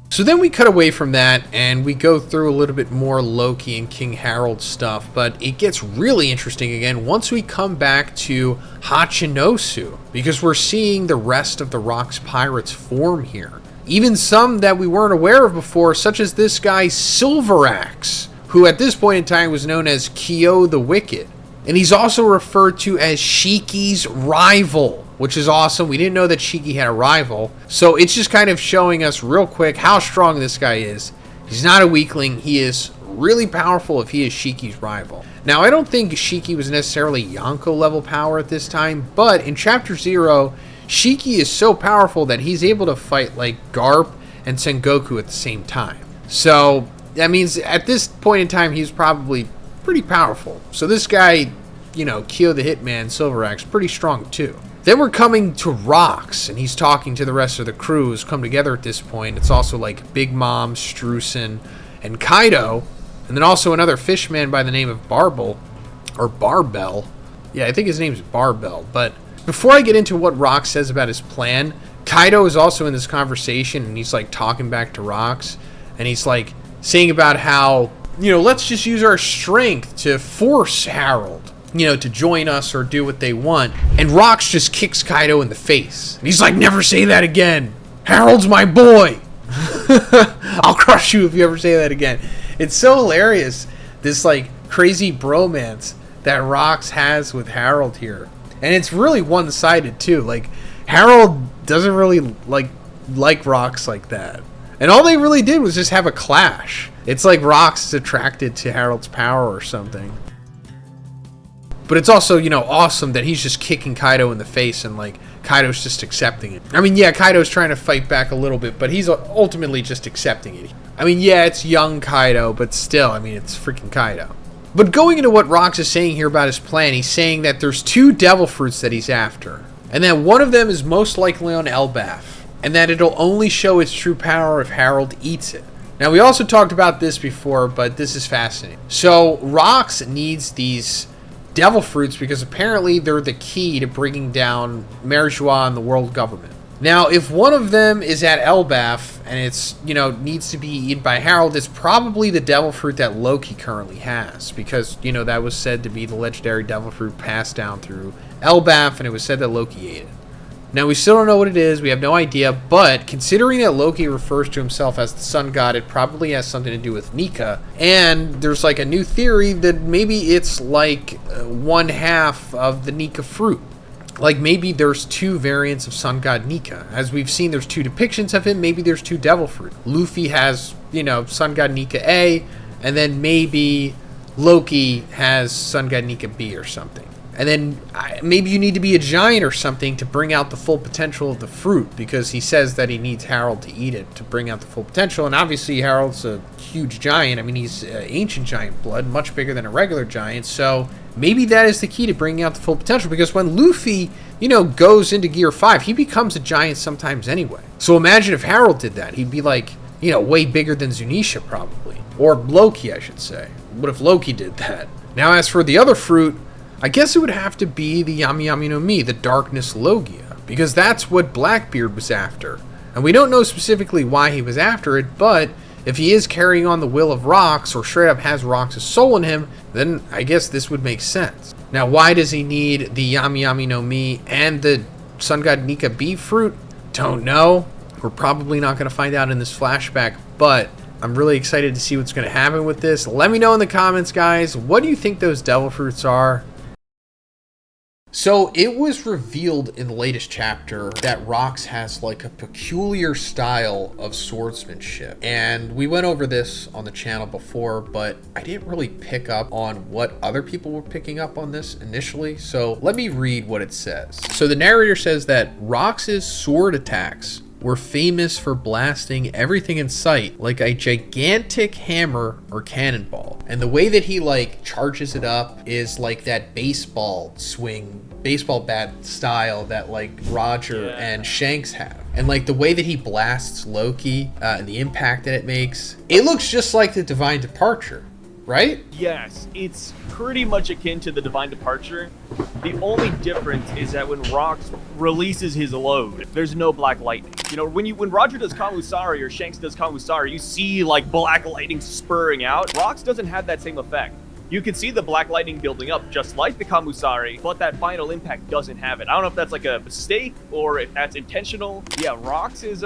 So then we cut away from that and we go through a little bit more Loki and King Harold stuff, but it gets really interesting again once we come back to Hachinosu, because we're seeing the rest of the Rock's pirates form here. Even some that we weren't aware of before, such as this guy Silveraxe, who at this point in time was known as Kyo the Wicked. And he's also referred to as Shiki's rival, which is awesome. We didn't know that Shiki had a rival. So it's just kind of showing us real quick how strong this guy is. He's not a weakling. He is really powerful if he is Shiki's rival. Now, I don't think Shiki was necessarily Yonko level power at this time, but in Chapter 0, Shiki is so powerful that he's able to fight like Garp and Sengoku at the same time. So that means at this point in time, he's probably pretty powerful. So this guy, Kyo the Hitman, Silveraxe, pretty strong too. Then we're coming to Rocks, and he's talking to the rest of the crew who's come together at this point. It's also like Big Mom, Strusen, and Kaido, and then also another fishman by the name of Barbel, or Barbell. Yeah, I think his name's Barbell. But before I get into what Rocks says about his plan, Kaido is also in this conversation, and he's like talking back to Rocks, and he's like saying about how, let's just use our strength to force Harold, to join us or do what they want. And Rocks just kicks Kaido in the face. And he's like, never say that again. Harold's my boy. I'll crush you if you ever say that again. It's so hilarious, this like crazy bromance that Rocks has with Harold here. And it's really one-sided too. Like Harold doesn't really like Rocks like that. And all they really did was just have a clash. It's like Rocks is attracted to Harold's power or something. But it's also, awesome that he's just kicking Kaido in the face and, Kaido's just accepting it. I mean, yeah, Kaido's trying to fight back a little bit, but he's ultimately just accepting it. I mean, yeah, it's young Kaido, but still, it's freaking Kaido. But going into what Rocks is saying here about his plan, he's saying that there's 2 devil fruits that he's after. And that one of them is most likely on Elbaf. And that it'll only show its true power if Harold eats it. Now, we also talked about this before, but this is fascinating. So, Rocks needs these devil fruits because apparently they're the key to bringing down Marijois and the world government. Now, if one of them is at Elbaf and it's, needs to be eaten by Harold, it's probably the devil fruit that Loki currently has. Because, that was said to be the legendary devil fruit passed down through Elbaf, and it was said that Loki ate it. Now, we still don't know what it is. We have no idea. But considering that Loki refers to himself as the sun god, it probably has something to do with Nika. And there's like a new theory that maybe it's like one half of the Nika fruit. Like maybe there's two variants of sun god Nika. As we've seen, there's two depictions of him. Maybe there's two devil fruit. Luffy has, sun god Nika A, and then maybe Loki has sun god Nika B or something. And then maybe you need to be a giant or something to bring out the full potential of the fruit, because he says that he needs Harold to eat it to bring out the full potential. And obviously Harold's a huge giant. I mean, he's ancient giant blood, much bigger than a regular giant. So maybe that is the key to bringing out the full potential, because when Luffy, goes into Gear 5, he becomes a giant sometimes anyway. So imagine if Harold did that. He'd be like, way bigger than Zunisha probably. Or Loki, I should say. What if Loki did that? Now, as for the other fruit, I guess it would have to be the Yami Yami no Mi, the Darkness Logia, because that's what Blackbeard was after. And we don't know specifically why he was after it, but if he is carrying on the will of Rox, or straight up has Rox's soul in him, then I guess this would make sense. Now, why does he need the Yami Yami no Mi and the Sun God Nika B fruit? Don't know. We're probably not going to find out in this flashback, but I'm really excited to see what's going to happen with this. Let me know in the comments, guys. What do you think those devil fruits are? So it was revealed in the latest chapter that Rox has like a peculiar style of swordsmanship. And we went over this on the channel before, but I didn't really pick up on what other people were picking up on this initially. So let me read what it says. So the narrator says that Rox's sword attacks were famous for blasting everything in sight like a gigantic hammer or cannonball. And the way that he like charges it up is like that baseball swing, baseball bat style that like Roger and Shanks have. And like the way that he blasts Loki and the impact that it makes, it looks just like the Divine Departure, right? Yes, it's pretty much akin to the Divine Departure. The only difference is that when Rox releases his load, there's no black lightning. When Roger does Kamusari or Shanks does Kamusari, you see like black lightning spurring out. Rox doesn't have that same effect. You can see the black lightning building up just like the Kamusari, but that final impact doesn't have it. I don't know if that's like a mistake or if that's intentional. Yeah, Rox is,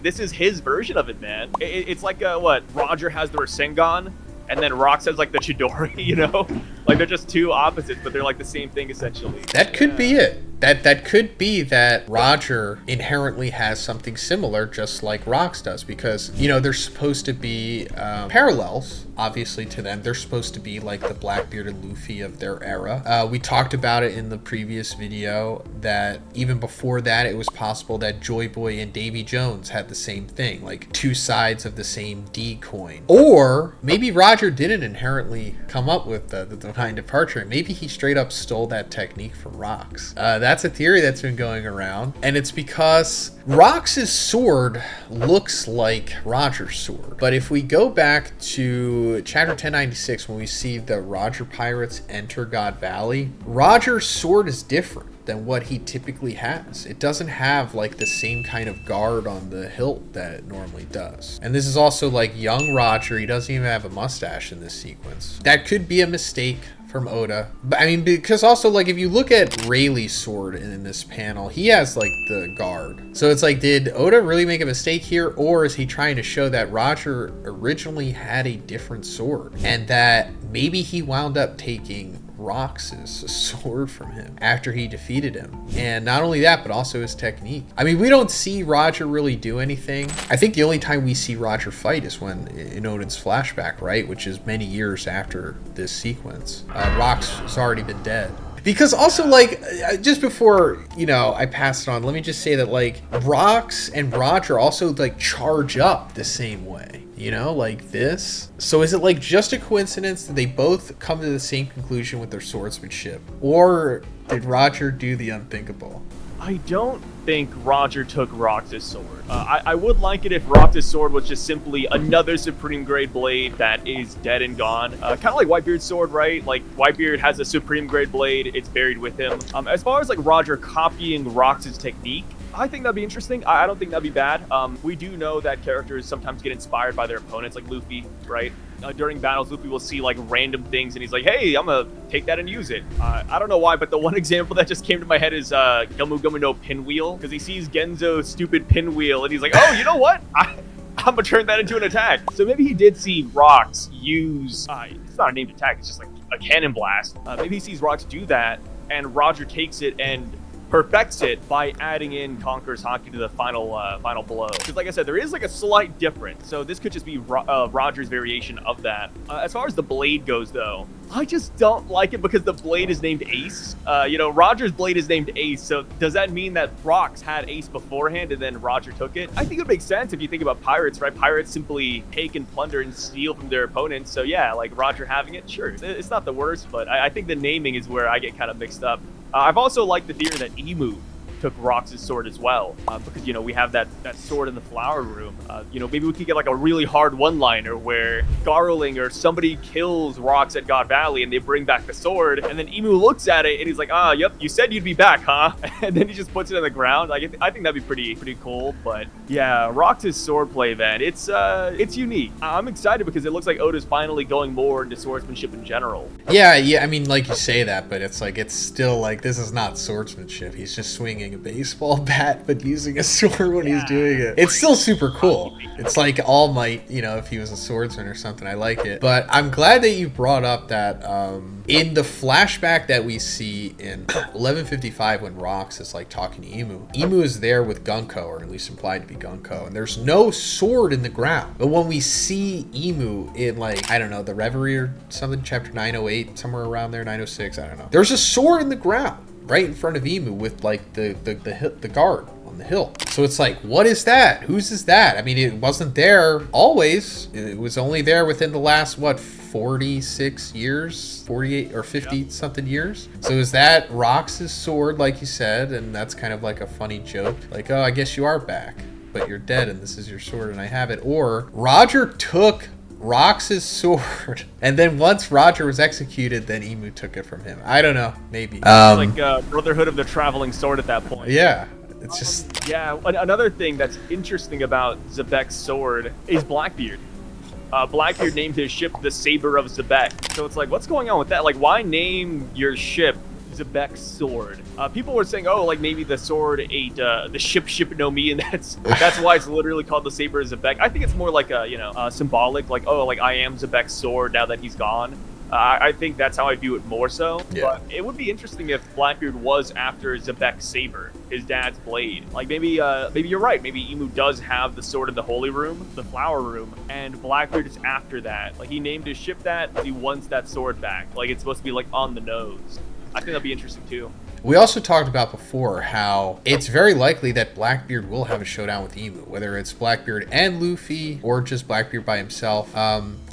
this is his version of it, man. It's like, what? Roger has the Rasengan, and then Rox has like the Chidori, Like they're just two opposites, but they're like the same thing essentially. That could be it. That could be that Roger inherently has something similar, just like Rox does, because there's supposed to be parallels, obviously, to them. They're supposed to be like the Blackbearded Luffy of their era. We talked about it in the previous video that even before that, it was possible that Joy Boy and Davy Jones had the same thing, like two sides of the same D coin. Or maybe Roger didn't inherently come up with the Divine Departure. Maybe he straight up stole that technique from Rox. That's a theory that's been going around, and it's because Rox's sword looks like Roger's sword. But if we go back to chapter 1096, when we see the Roger pirates enter God Valley, Roger's sword is different than what he typically has. It doesn't have like the same kind of guard on the hilt that it normally does. And this is also like young Roger. He doesn't even have a mustache in this sequence. That could be a mistake from Oda. But I mean, because also like if you look at Rayleigh's sword in this panel, he has like the guard. So it's like, did Oda really make a mistake here, or is he trying to show that Roger originally had a different sword and that maybe he wound up taking Rox's sword from him after he defeated him? And not only that, but also his technique. I mean, we don't see Roger really do anything. I think the only time we see Roger fight is when in Odin's flashback, right? Which is many years after this sequence. Rox has already been dead. Because also, like, just before, I pass it on, let me just say that, like, Rox and Roger also, like, charge up the same way, like this. So is it, like, just a coincidence that they both come to the same conclusion with their swordsmanship? Or did Roger do the unthinkable? I don't think Roger took Rox's sword. I would like it if Rox's sword was just simply another Supreme Grade blade that is dead and gone. Kind of like Whitebeard's sword, right? Like, Whitebeard has a Supreme Grade blade, it's buried with him. As far as, like, Roger copying Rox's technique, I think that'd be interesting. I don't think that'd be bad. We do know that characters sometimes get inspired by their opponents, like Luffy, right? During battles, Luffy will see like random things, and he's like, "Hey, I'm gonna take that and use it." I don't know why, but the one example that just came to my head is Gomu Gomu no Pinwheel, because he sees Genzo's stupid pinwheel, and he's like, "Oh, you know what? I'm gonna turn that into an attack." So maybe he did see Rocks use. It's not a named attack; it's just like a cannon blast. Maybe he sees Rocks do that, and Roger takes it and perfects it by adding in Conqueror's Haki to the final blow. Because like I said, there is like a slight difference. So this could just be Roger's variation of that. As far as the blade goes, though, I just don't like it because the blade is named Ace. Roger's blade is named Ace. So does that mean that Rocks had Ace beforehand and then Roger took it? I think it would make sense if you think about pirates, right? Pirates simply take and plunder and steal from their opponents. So yeah, like Roger having it, sure. It's not the worst, but I think the naming is where I get kind of mixed up. I've also liked the theory that Emu took Rox' sword as well, because we have that sword in the flower room. Maybe we could get like a really hard one-liner where Garling or somebody kills Rox at God Valley and they bring back the sword, and then Emu looks at it and he's like, yep, you said you'd be back, huh? And then he just puts it on the ground. Like I think that'd be pretty cool. But yeah, Rox' swordplay, man, it's unique. I'm excited because it looks like Oda's finally going more into swordsmanship in general. Yeah. I mean, like you say that, but it's like it's still like this is not swordsmanship. He's just swinging a baseball bat but using a sword when he's doing it. It's still super cool. It's like All Might, if he was a swordsman or something. I like it. But I'm glad that you brought up that in the flashback that we see in 1155 when Rox is like talking to Emu is there with Gunko, or at least implied to be Gunko, and there's no sword in the ground. But when we see Emu in like, I don't know, the Reverie or something, chapter 908, somewhere around there, 906, I don't know. There's a sword in the ground right in front of Emu with like the guard on the hill. So it's like, what is that? Whose is that? I mean, it wasn't there always. It was only there within the last, 46 years, 48 or 50 something years. So is that Rox's sword, like you said? And that's kind of like a funny joke. Like, oh, I guess you are back, but you're dead and this is your sword and I have it. Or Roger took Rox's sword, and then once Roger was executed, then Emu took it from him. I don't know, maybe. It's like Brotherhood of the Traveling Sword at that point. Yeah, it's just... Yeah, another thing that's interesting about Zebek's sword is Blackbeard. Blackbeard named his ship the Saber of Zebek. So it's like, what's going on with that? Like, why name your ship Zebek's sword? People were saying, oh, like maybe the sword ate the ship no mi, and that's why it's literally called the Saber of Zebek. I think it's more like a symbolic, like, oh, like I am Zebek's sword now that he's gone. I think that's how I view it more so. Yeah. But it would be interesting if Blackbeard was after Zebek's saber, his dad's blade. Like maybe you're right. Maybe Emu does have the sword in the Holy Room, the Flower Room, and Blackbeard is after that. Like he named his ship that, but he wants that sword back. Like it's supposed to be like on the nose. I think that'd be interesting too. We also talked about before how it's very likely that Blackbeard will have a showdown with Emu, whether it's Blackbeard and Luffy or just Blackbeard by himself.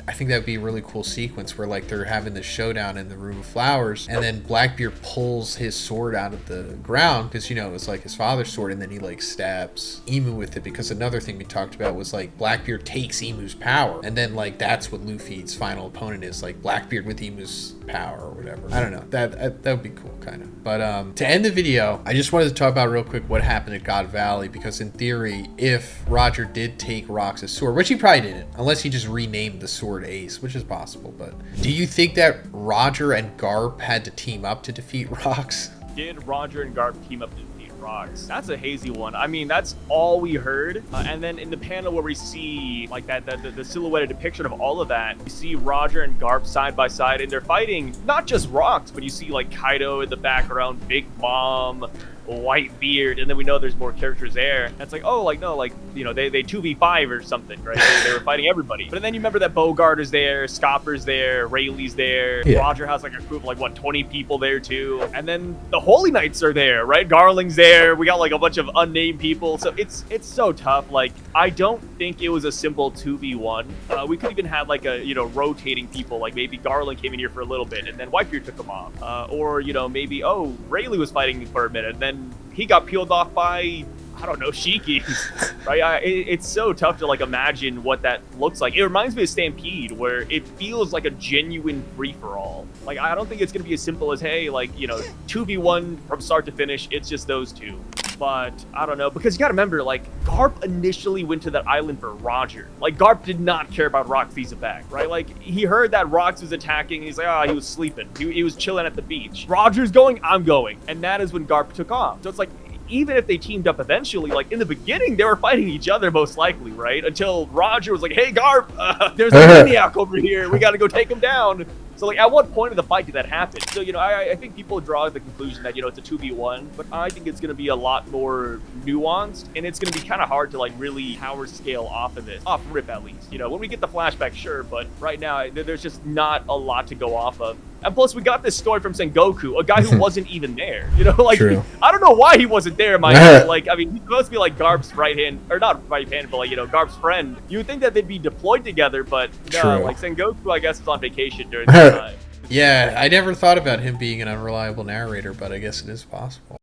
I think that would be a really cool sequence where like they're having this showdown in the Room of Flowers, and then Blackbeard pulls his sword out of the ground because it's like his father's sword, and then he like stabs Emu with it, because another thing we talked about was like Blackbeard takes Emu's power, and then like that's what Luffy's final opponent is, like Blackbeard with Emu's power or whatever. I don't know, that would be cool kind of. But to end the video, I just wanted to talk about real quick what happened at God Valley, because in theory, if Roger did take Rox's sword, which he probably didn't, unless he just renamed the sword Ace, which is possible, but do you think that Roger and Garp had to team up to defeat Rox? Did Roger and Garp team up to defeat Rox? That's a hazy one. I mean, that's all we heard. And then in the panel where we see like the silhouetted depiction of all of that, you see Roger and Garp side by side, and they're fighting not just Rox, but you see like Kaido in the background, Big Mom, Whitebeard, and then we know there's more characters there. And it's like, oh, like no, like they 2v5 or something, right? They were fighting everybody. But then you remember that Bogart is there, Scopper's there, Rayleigh's there. Yeah. Roger has like a group of like 20 people there too. And then the Holy Knights are there, right? Garling's there. We got like a bunch of unnamed people. So it's so tough. Like I don't think it was a simple 2v1. We could even have like a rotating people. Like maybe Garling came in here for a little bit, and then Whitebeard took him off. Or maybe Rayleigh was fighting for a minute, and then he got peeled off by, I don't know, Shikis, right? It's so tough to like imagine what that looks like. It reminds me of Stampede, where it feels like a genuine free-for-all. Like I don't think it's gonna be as simple as, hey, like 2v1 from start to finish. It's just those two. But I don't know, because you gotta remember, like, Garp initially went to that island for Roger. Like, Garp did not care about Rox back, right? Like, he heard that Rox was attacking, and he's like, he was sleeping. He was chilling at the beach. Roger's going, I'm going. And that is when Garp took off. So it's like, even if they teamed up eventually, like, in the beginning, they were fighting each other most likely, right? Until Roger was like, hey, Garp, there's a maniac over here. We gotta go take him down. So, like, at what point of the fight did that happen? So, I think people draw the conclusion that, it's a 2v1, but I think it's going to be a lot more nuanced, and it's going to be kind of hard to, like, really power scale off of this. Off rip, at least. When we get the flashback, sure, but right now, there's just not a lot to go off of. And plus, we got this story from Sengoku, a guy who wasn't even there. Like, True. I don't know why he wasn't there, like, I mean, he's supposed to be, like, Garp's right hand, or not right hand, but, like, Garp's friend. You would think that they'd be deployed together, but no, True. Like, Sengoku, I guess, is on vacation during that time. Yeah, I never thought about him being an unreliable narrator, but I guess it is possible.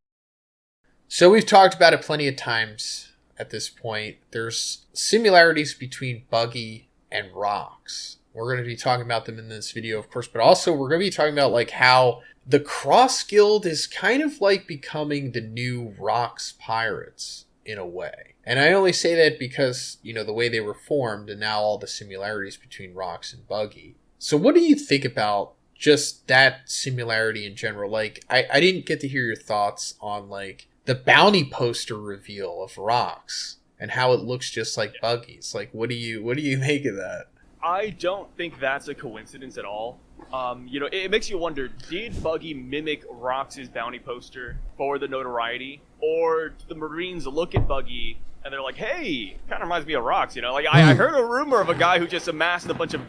So we've talked about it plenty of times at this point. There's similarities between Buggy and Rox. We're going to be talking about them in this video, of course, but also we're going to be talking about, like, how the Cross Guild is kind of like becoming the new Rox Pirates in a way. And I only say that because, the way they were formed and now all the similarities between Rox and Buggy. So what do you think about just that similarity in general? Like, I didn't get to hear your thoughts on, like, the bounty poster reveal of Rox and how it looks just like Buggy's. Like, what do you make of that? I don't think that's a coincidence at all. It makes you wonder, did Buggy mimic Rox's bounty poster for the notoriety? Or did the Marines look at Buggy and they're like, hey, kind of reminds me of Rox, Like, I heard a rumor of a guy who just amassed a bunch of,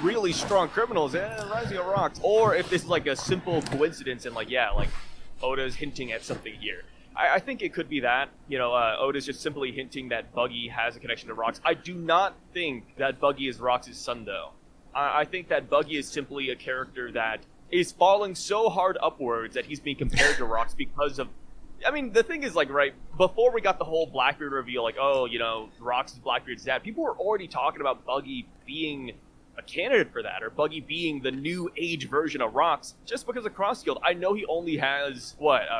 really strong criminals. It reminds me of Rox. Or if this is, like, a simple coincidence and, like, Oda's hinting at something here. I think it could be that. Oda's just simply hinting that Buggy has a connection to Rox. I do not think that Buggy is Rox's son, though. I think that Buggy is simply a character that is falling so hard upwards that he's being compared to Rox because of... I mean, the thing is, like, right, before we got the whole Blackbeard reveal, like, Rox is Blackbeard's dad, people were already talking about Buggy being a candidate for that, or Buggy being the new age version of Rox, just because of Cross Guild. I know he only has,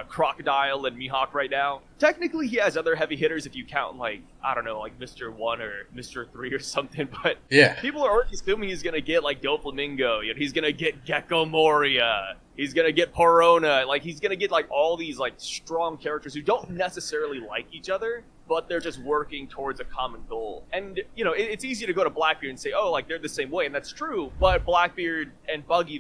Crocodile and Mihawk right now. Technically, he has other heavy hitters if you count, like, I don't know, like Mr. 1 or Mr. 3 or something, but yeah, people are already assuming he's gonna get, like, Doflamingo, he's gonna get Gecko Moria, he's gonna get Porona, like, he's gonna get, like, all these, like, strong characters who don't necessarily like each other, but they're just working towards a common goal. And, it's easy to go to Blackbeard and say, oh, like, they're the same way, and that's true, but Blackbeard and Buggy,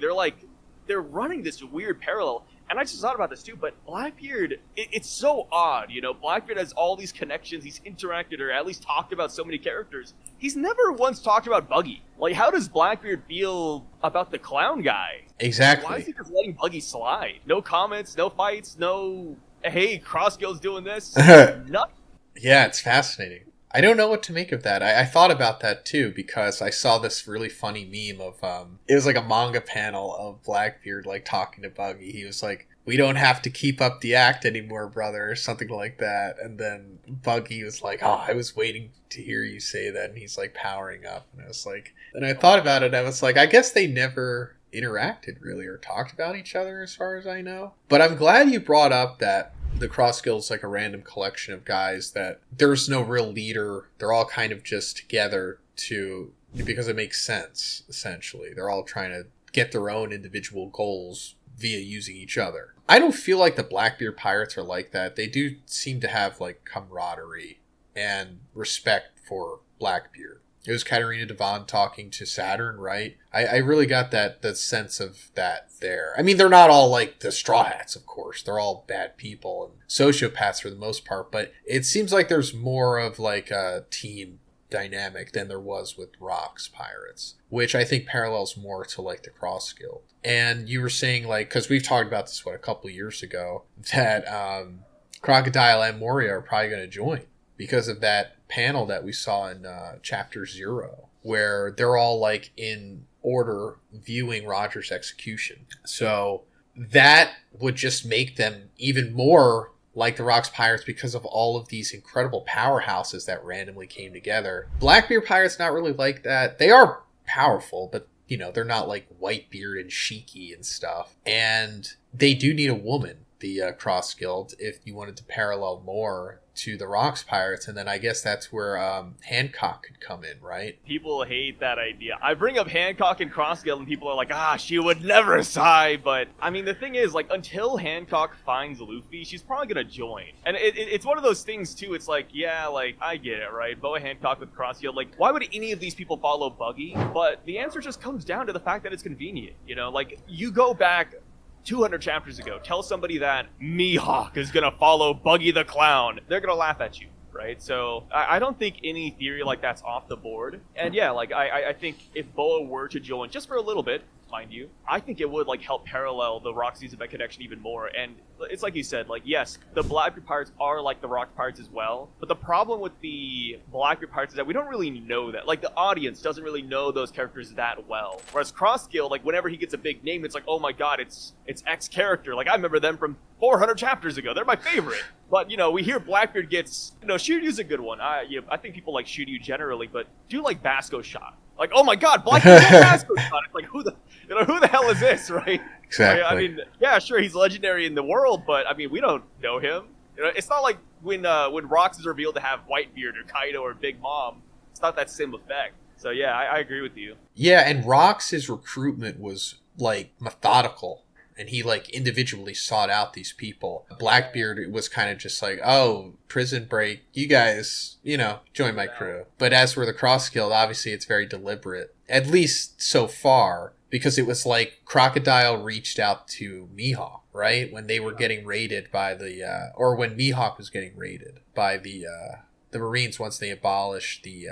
they're running this weird parallel. And I just thought about this too, but Blackbeard, it's so odd, Blackbeard has all these connections, he's interacted or at least talked about so many characters. He's never once talked about Buggy. Like, how does Blackbeard feel about the clown guy? Exactly. Why is he just letting Buggy slide? No comments, no fights, no, hey, Cross Guild's doing this. Nothing. Yeah, it's fascinating. I don't know what to make of that. I thought about that too, because I saw this really funny meme of, it was like a manga panel of Blackbeard, like, talking to Buggy. He was like, we don't have to keep up the act anymore, brother, or something like that. And then Buggy was like, oh, I was waiting to hear you say that. And he's like powering up. And I was like, and I thought about it, and I was like, I guess they never interacted really or talked about each other as far as I know. But I'm glad you brought up that the Cross Guild is like a random collection of guys that there's no real leader. They're all kind of just together because it makes sense, essentially. They're all trying to get their own individual goals via using each other. I don't feel like the Blackbeard Pirates are like that. They do seem to have, like, camaraderie and respect for Blackbeard. It was Katarina Devon talking to Saturn, right? I really got that sense of that there. I mean, they're not all like the Straw Hats, of course. They're all bad people and sociopaths for the most part. But it seems like there's more of like a team dynamic than there was with Rox Pirates, which I think parallels more to like the Cross Guild. And you were saying, like, because we've talked about this, a couple of years ago, that Crocodile and Moria are probably going to join because of that panel that we saw in chapter 0, where they're all like in order viewing Roger's execution. So that would just make them even more like the Rox Pirates because of all of these incredible powerhouses that randomly came together. Blackbeard Pirates not really like that. They are powerful, but they're not like Whitebeard and Shiki and stuff. And they do need a woman. the Cross Guild if you wanted to parallel more to the Rocks Pirates, and then I guess that's where Hancock could come in, right? People hate that idea. I bring up Hancock and Cross Guild and people are like, she would never side, but I mean, the thing is, like, until Hancock finds Luffy, she's probably gonna join. And it's one of those things too, it's like, yeah, like, I get it, right? Boa Hancock with Cross Guild, like, why would any of these people follow Buggy? But the answer just comes down to the fact that it's convenient, you know? Like, you go back 200 chapters ago, tell somebody that Mihawk is gonna follow Buggy the Clown, they're gonna laugh at you, right? So I don't think any theory like that's off the board. And yeah, like I think if Boa were to join just for a little bit, mind you, I think it would like help parallel the Roxy Zebek connection even more. And it's like you said, like, yes, the Blackbeard Pirates are like the Rock Pirates as well, but the problem with the Blackbeard Pirates is that we don't really know that. Like, the audience doesn't really know those characters that well. Whereas Cross Guild, like, whenever he gets a big name, it's like, oh my god, it's X character. Like, I remember them from 400 chapters ago. They're my favorite. But, you know, we hear Blackbeard gets, you know, Shiryu's a good one. I think people like Shiryu generally, but do like Basco Shot. Like, oh my god, Blackbeard Basco Shot. It's like, who the hell is this, right? Exactly. I mean, yeah, sure, he's legendary in the world, but I mean, we don't know him. You know, it's not like when Rox is revealed to have Whitebeard or Kaido or Big Mom. It's not that same effect. So yeah, I agree with you. Yeah, and Rox's recruitment was like methodical, and he like individually sought out these people. Blackbeard was kind of just like, oh, prison break, you guys, you know, join my crew. But as for the Cross Guild, obviously it's very deliberate, at least so far. Because it was like Crocodile reached out to Mihawk, right? When they were getting raided by the, or when Mihawk was getting raided by the Marines once they abolished the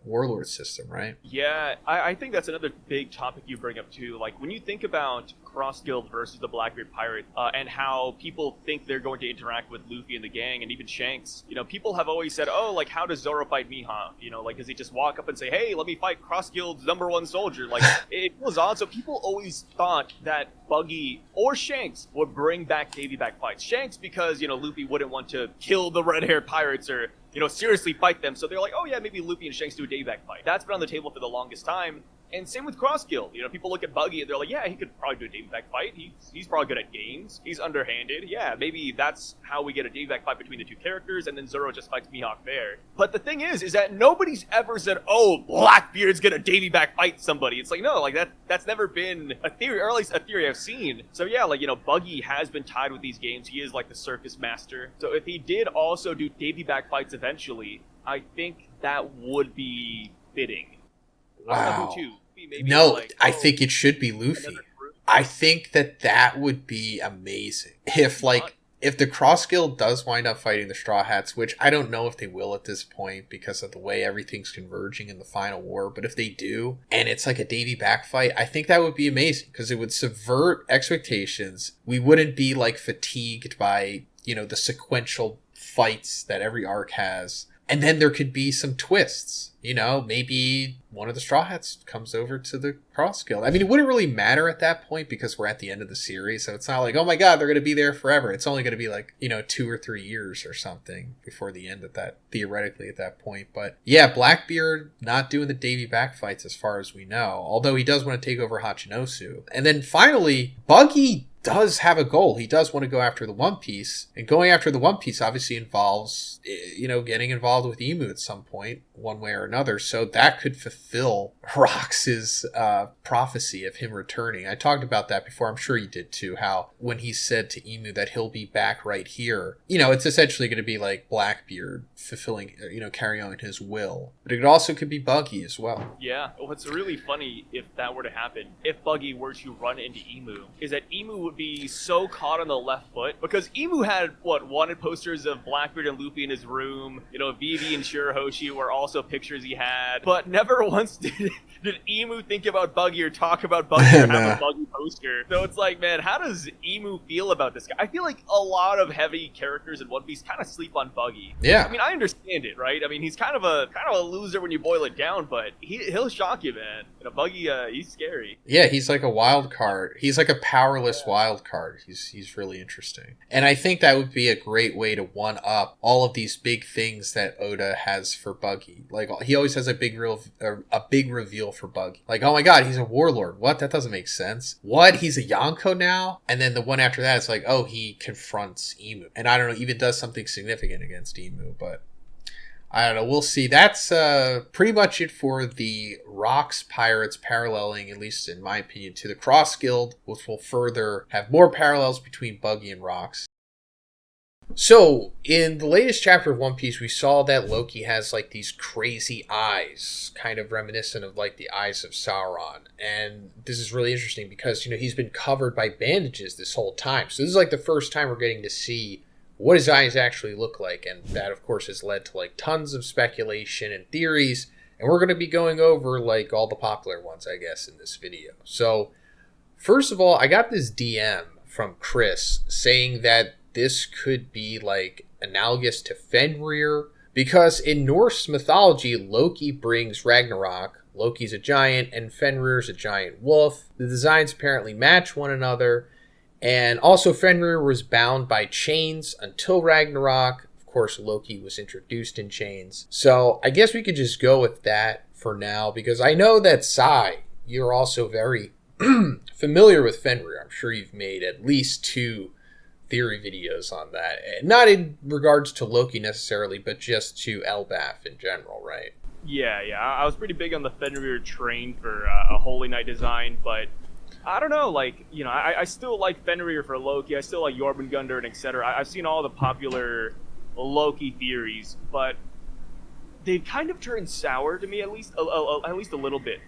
warlord system, right? Yeah, I think that's another big topic you bring up too. Like, when you think about Cross Guild versus the Blackbeard Pirate, and how people think they're going to interact with Luffy and the gang, and even Shanks, you know, people have always said, oh, like, how does Zoro fight Mihawk? You know, like, does he just walk up and say, hey, let me fight Cross Guild's #1 soldier? Like, it was odd. So people always thought that Buggy or Shanks would bring back Davy back fights. Shanks because, you know, Luffy wouldn't want to kill the red-haired pirates or, you know, seriously fight them. So they're like, oh yeah, maybe Luffy and Shanks do a Davy back fight. That's been on the table for the longest time. And same with Cross Guild. You know, people look at Buggy and they're like, yeah, he could probably do a Davy back fight. He's probably good at games. He's underhanded. Yeah, maybe that's how we get a Davy back fight between the two characters, and then Zoro just fights Mihawk there. But the thing is that nobody's ever said, oh, Blackbeard's gonna Davy back fight somebody. It's like, no, like that's never been a theory, or at least a theory I've seen. So yeah, like, you know, Buggy has been tied with these games. He is like the circus master. So if he did also do Davy back fights eventually, I think that would be fitting. Wow. Maybe no, like, I think it should be Luffy. I think that would be amazing. If the Cross Guild does wind up fighting the Straw Hats, which I don't know if they will at this point because of the way everything's converging in the final war, but if they do, and it's like a Davy back fight, I think that would be amazing because it would subvert expectations. We wouldn't be like fatigued by, you know, the sequential fights that every arc has. And then there could be some twists, you know, maybe one of the Straw Hats comes over to the Cross Guild. I mean, it wouldn't really matter at that point because we're at the end of the series. So it's not like, oh my God, they're going to be there forever. It's only going to be like, you know, 2 or 3 years or something before the end of that, theoretically at that point. But yeah, Blackbeard not doing the Davy back fights as far as we know, although he does want to take over Hachinosu. And then finally, Buggy does have a goal. He does want to go after the One Piece, and going after the One Piece obviously involves, you know, getting involved with Emu at some point, one way or another. So that could fulfill Rox's prophecy of him returning. I talked about that before. I'm sure you did too, how when he said to Emu that he'll be back right here, you know, it's essentially going to be like Blackbeard fulfilling, you know, carrying on his will. But it also could be Buggy as well. Yeah. What's really funny if that were to happen, if Buggy were to run into Emu, is that Emu would be so caught on the left foot because Emu had wanted posters of Blackbeard and Luffy in his room. You know, Vivi and Shirahoshi were also pictures he had, but never once did Emu think about Buggy or talk about Buggy or have a Buggy poster. So it's like, man, how does Emu feel about this guy? I feel like a lot of heavy characters in One Piece kind of sleep on Buggy. Yeah. I mean, I understand it, right? I mean, he's kind of a loser when you boil it down, but he'll shock you, man. You know, Buggy, he's scary. Yeah, he's like a wild card. He's like a powerless wild wild card. He's really interesting. And I think that would be a great way to one up all of these big things that Oda has for Buggy. Like, he always has a big reveal for Buggy. Like, oh my god, he's a warlord. What? That doesn't make sense. What? He's a Yonko now? And then the one after that, it's like, oh, he confronts Emu. And I don't know, even does something significant against Emu, but I don't know. We'll see. That's pretty much it for the Rocks Pirates paralleling, at least in my opinion, to the Cross Guild, which will further have more parallels between Buggy and Rocks. So, in the latest chapter of One Piece, we saw that Loki has like these crazy eyes, kind of reminiscent of like the eyes of Sauron. And this is really interesting because, you know, he's been covered by bandages this whole time. So this is like the first time we're getting to see what his eyes actually look like, and that of course has led to like tons of speculation and theories, and we're going to be going over like all the popular ones, I guess, in this video. So first of all, I got this DM from Chris saying that this could be like analogous to Fenrir, because in Norse mythology, Loki brings Ragnarok. Loki's a giant and Fenrir's a giant wolf. The designs apparently match one another. And also Fenrir was bound by chains until Ragnarok. Of course, Loki was introduced in chains. So I guess we could just go with that for now, because I know that Sai, you're also very familiar with Fenrir. I'm sure you've made at least 2 theory videos on that. Not in regards to Loki necessarily, but just to Elbaf in general, right? Yeah. I was pretty big on the Fenrir train for a Holy Knight design, but I don't know, like, you know, I still like Fenrir for Loki. I still like Jormungandr and etc. I've seen all the popular Loki theories, but they've kind of turned sour to me, at least a little bit.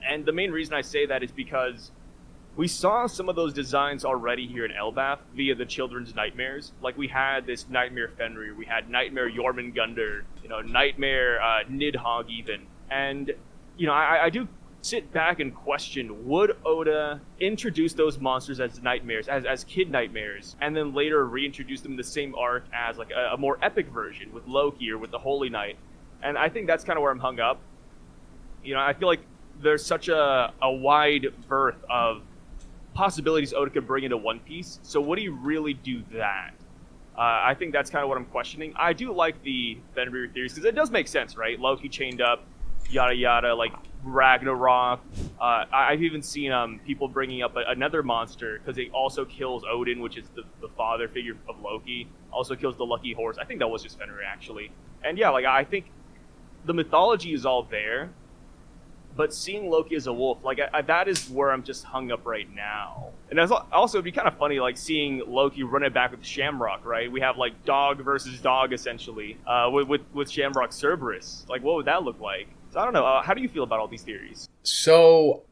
And the main reason I say that is because we saw some of those designs already here in Elbaf via the Children's Nightmares. Like, we had this Nightmare Fenrir, we had Nightmare Jormungandr, you know, Nightmare Nidhogg even. And, you know, I do sit back and question, would Oda introduce those monsters as nightmares, as kid nightmares, and then later reintroduce them in the same arc as like a more epic version with Loki or with the Holy Knight? And I think that's kind of where I'm hung up. You know, I feel like there's such a wide berth of possibilities Oda could bring into One Piece. So would he really do that? I think that's kind of what I'm questioning. I do like the Fenrir theories because it does make sense, right? Loki chained up, yada yada, like Ragnarok. I've even seen people bringing up another monster because it also kills Odin, which is the father figure of Loki. Also kills the lucky horse. I think that was just Fenrir actually. And yeah, like I think the mythology is all there, but seeing Loki as a wolf, like that is where I'm just hung up right now. And that's also, it'd be kind of funny, like seeing Loki run it back with Shamrock, right? We have like dog versus dog essentially, with Shamrock Cerberus. Like, what would that look like? So I don't know. How do you feel about all these theories? So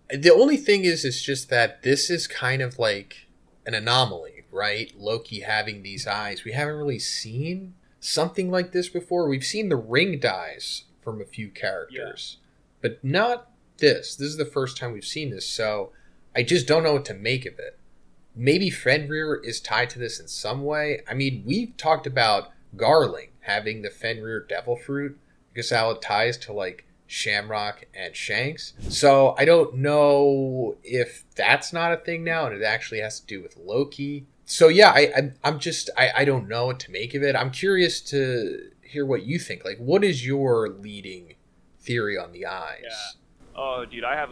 the only thing is just that this is kind of like an anomaly, right? Loki having these eyes. We haven't really seen something like this before. We've seen the ring dyes from a few characters. Yeah. But not this. This is the first time we've seen this, so I just don't know what to make of it. Maybe Fenrir is tied to this in some way. I mean, we've talked about Garling having the Fenrir Devil Fruit, because how it ties to, like, Shamrock and Shanks. So I don't know if that's not a thing now, and it actually has to do with Loki. So yeah, I don't know what to make of it. I'm curious to hear what you think. Like, what is your leading theory on the eyes? Yeah. Oh, dude, I have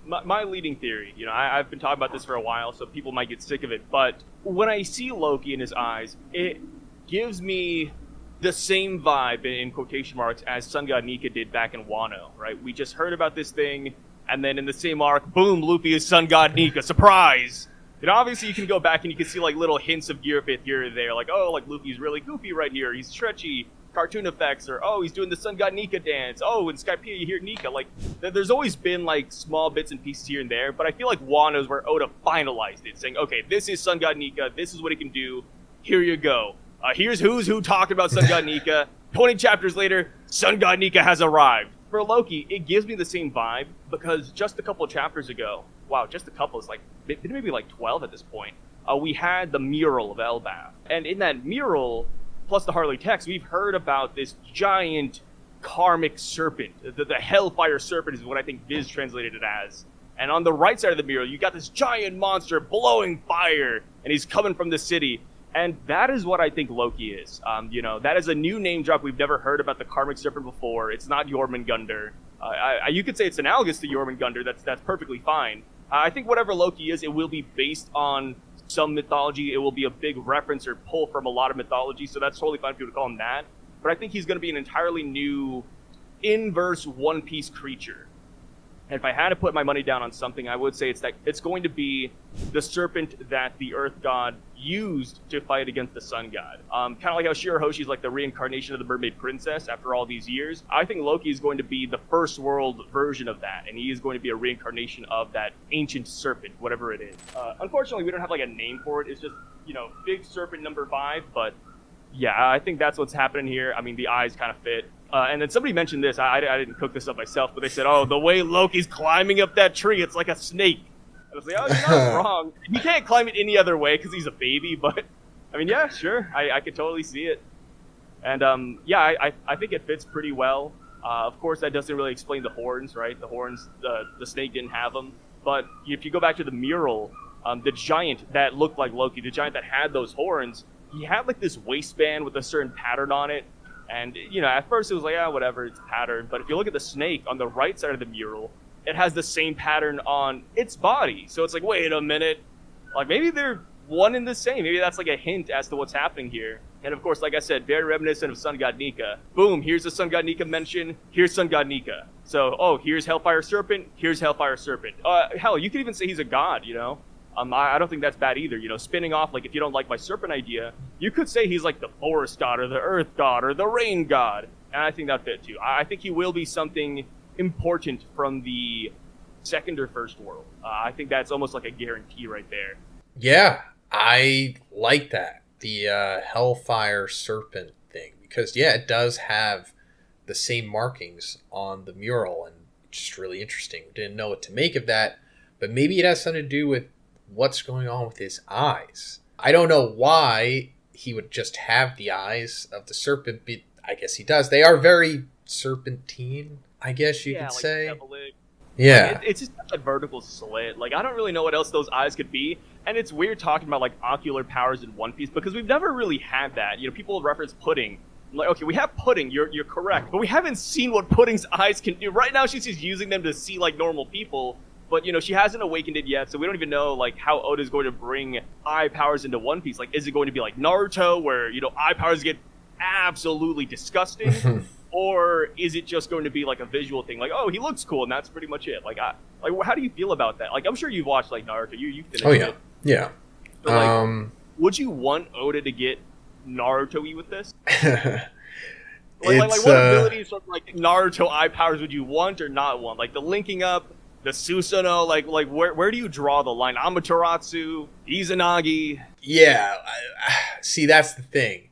my leading theory. You know, I've been talking about this for a while, so people might get sick of it. But when I see Loki in his eyes, it gives me the same vibe, in quotation marks, as Sun God Nika did back in Wano, right? We just heard about this thing, and then in the same arc, boom, Luffy is Sun God Nika, surprise! You know, obviously you can go back and you can see like little hints of Gear Fifth here or there, like, oh, like Luffy's really goofy right here, he's stretchy, cartoon effects, or oh, he's doing the Sun God Nika dance, oh, in Skypiea you hear Nika. Like, there's always been like small bits and pieces here and there, but I feel like Wano's where Oda finalized it, saying, okay, this is Sun God Nika, this is what he can do, here you go. Here's who's who talking about Sun God Nika. 20 chapters later, Sun God Nika has arrived. For Loki, it gives me the same vibe because just a couple of chapters ago, wow, just a couple, it's like maybe like 12 at this point, we had the mural of Elbaf. And in that mural, plus the Harley text, we've heard about this giant karmic serpent. The Hellfire Serpent is what I think Viz translated it as. And on the right side of the mural, you got this giant monster blowing fire, and he's coming from the city. And that is what I think Loki is. That is a new name drop we've never heard about the Karmic Serpent before. It's not Jormungandr. You could say it's analogous to Jormungandr. That's perfectly fine. I think whatever Loki is, it will be based on some mythology. It will be a big reference or pull from a lot of mythology, so that's totally fine for you to call him that. But I think he's going to be an entirely new inverse One Piece creature. And if I had to put my money down on something, I would say it's going to be the serpent that the Earth God used to fight against the Sun God. Kind of like how Shirahoshi is like the reincarnation of the Mermaid Princess after all these years. I think Loki is going to be the first world version of that, and he is going to be a reincarnation of that ancient serpent, whatever it is. Unfortunately, we don't have like a name for it. It's just, Big Serpent number 5, but yeah, I think that's what's happening here. I mean, the eyes kind of fit. And then somebody mentioned this. I didn't cook this up myself, but they said, oh, the way Loki's climbing up that tree, it's like a snake. I was like, oh, you're not wrong. He can't climb it any other way because he's a baby, but, I mean, yeah, sure. I could totally see it. And, I think it fits pretty well. Of course, that doesn't really explain the horns, right? The horns, the snake didn't have them. But if you go back to the mural, the giant that looked like Loki, the giant that had those horns, he had, like, this waistband with a certain pattern on it. And, at first it was like, whatever, it's a pattern. But if you look at the snake on the right side of the mural, it has the same pattern on its body. So it's like, wait a minute. Like, maybe they're one and the same. Maybe that's like a hint as to what's happening here. And of course, like I said, very reminiscent of Sun God Nika. Boom, here's the Sun God Nika mention. Here's Sun God Nika. So, here's Hellfire Serpent. Here's Hellfire Serpent. Hell, you could even say he's a god, I don't think that's bad either. Spinning off, like, if you don't like my serpent idea, you could say he's like the forest god or the earth god or the rain god. And I think that fit too. I think he will be something important from the second or first world. I think that's almost like a guarantee right there. Yeah, I like that. The Hellfire Serpent thing. Because, yeah, it does have the same markings on the mural. And it's just really interesting. Didn't know what to make of that. But maybe it has something to do with what's going on with his eyes. I don't know why he would just have the eyes of the serpent, but I guess he does. They are very serpentine, I guess you could say. Devilish. Yeah. Like, it's just a vertical slit. Like, I don't really know what else those eyes could be. And it's weird talking about, like, ocular powers in One Piece because we've never really had that. People reference Pudding. Like, okay, we have Pudding, you're correct. But we haven't seen what Pudding's eyes can do. Right now, she's just using them to see, like, normal people. But, she hasn't awakened it yet, so we don't even know, like, how Oda's going to bring eye powers into One Piece. Like, is it going to be like Naruto, where, eye powers get absolutely disgusting? Or is it just going to be, like, a visual thing? Like, oh, he looks cool, and that's pretty much it. Like, how do you feel about that? Like, I'm sure you've watched, like, Naruto. You finished it. Yeah. So, like, would you want Oda to get Naruto-y with this? Like, what abilities from, like, Naruto eye powers would you want or not want? Like, the linking up, the Susanoo, like where do you draw the line? Amaterasu, Izanagi. Yeah, see, that's the thing.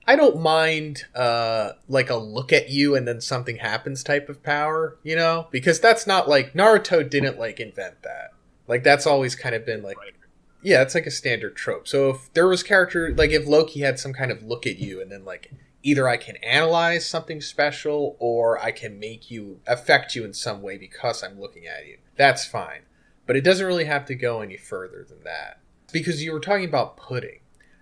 I don't mind like a look at you and then something happens type of power, because that's not like Naruto didn't like invent that. Like that's always kind of been like, yeah, it's like a standard trope. So if there was character, like if Loki had some kind of look at you and then like either I can analyze something special or I can affect you in some way because I'm looking at you. That's fine. But it doesn't really have to go any further than that. Because you were talking about Pudding.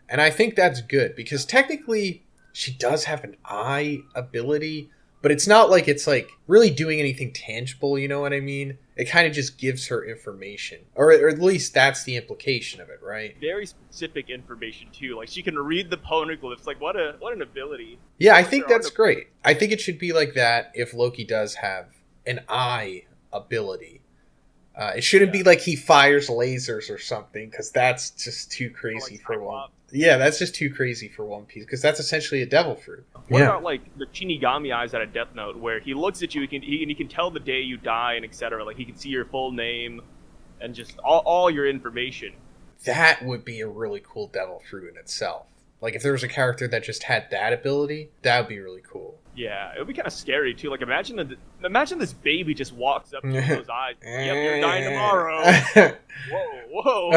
And I think that's good because technically she does have an eye ability, but it's not like it's like really doing anything tangible, you know what I mean? It kind of just gives her information. Or at least that's the implication of it, right? Very specific information too. Like she can read the poneglyphs. Like what an ability. Yeah, I think that's great. I think it should be like that if Loki does have an eye ability. It shouldn't be like he fires lasers or something, because that's just too crazy for one. Yeah, that's just too crazy for One Piece, because that's essentially a devil fruit. What about like the Shinigami eyes out of Death Note, where he looks at you, he can tell the day you die and etc. Like he can see your full name and just all your information. That would be a really cool devil fruit in itself. Like if there was a character that just had that ability, that would be really cool. Yeah, it would be kind of scary too. Like imagine this baby just walks up to those eyes. Yep, you're dying tomorrow. whoa.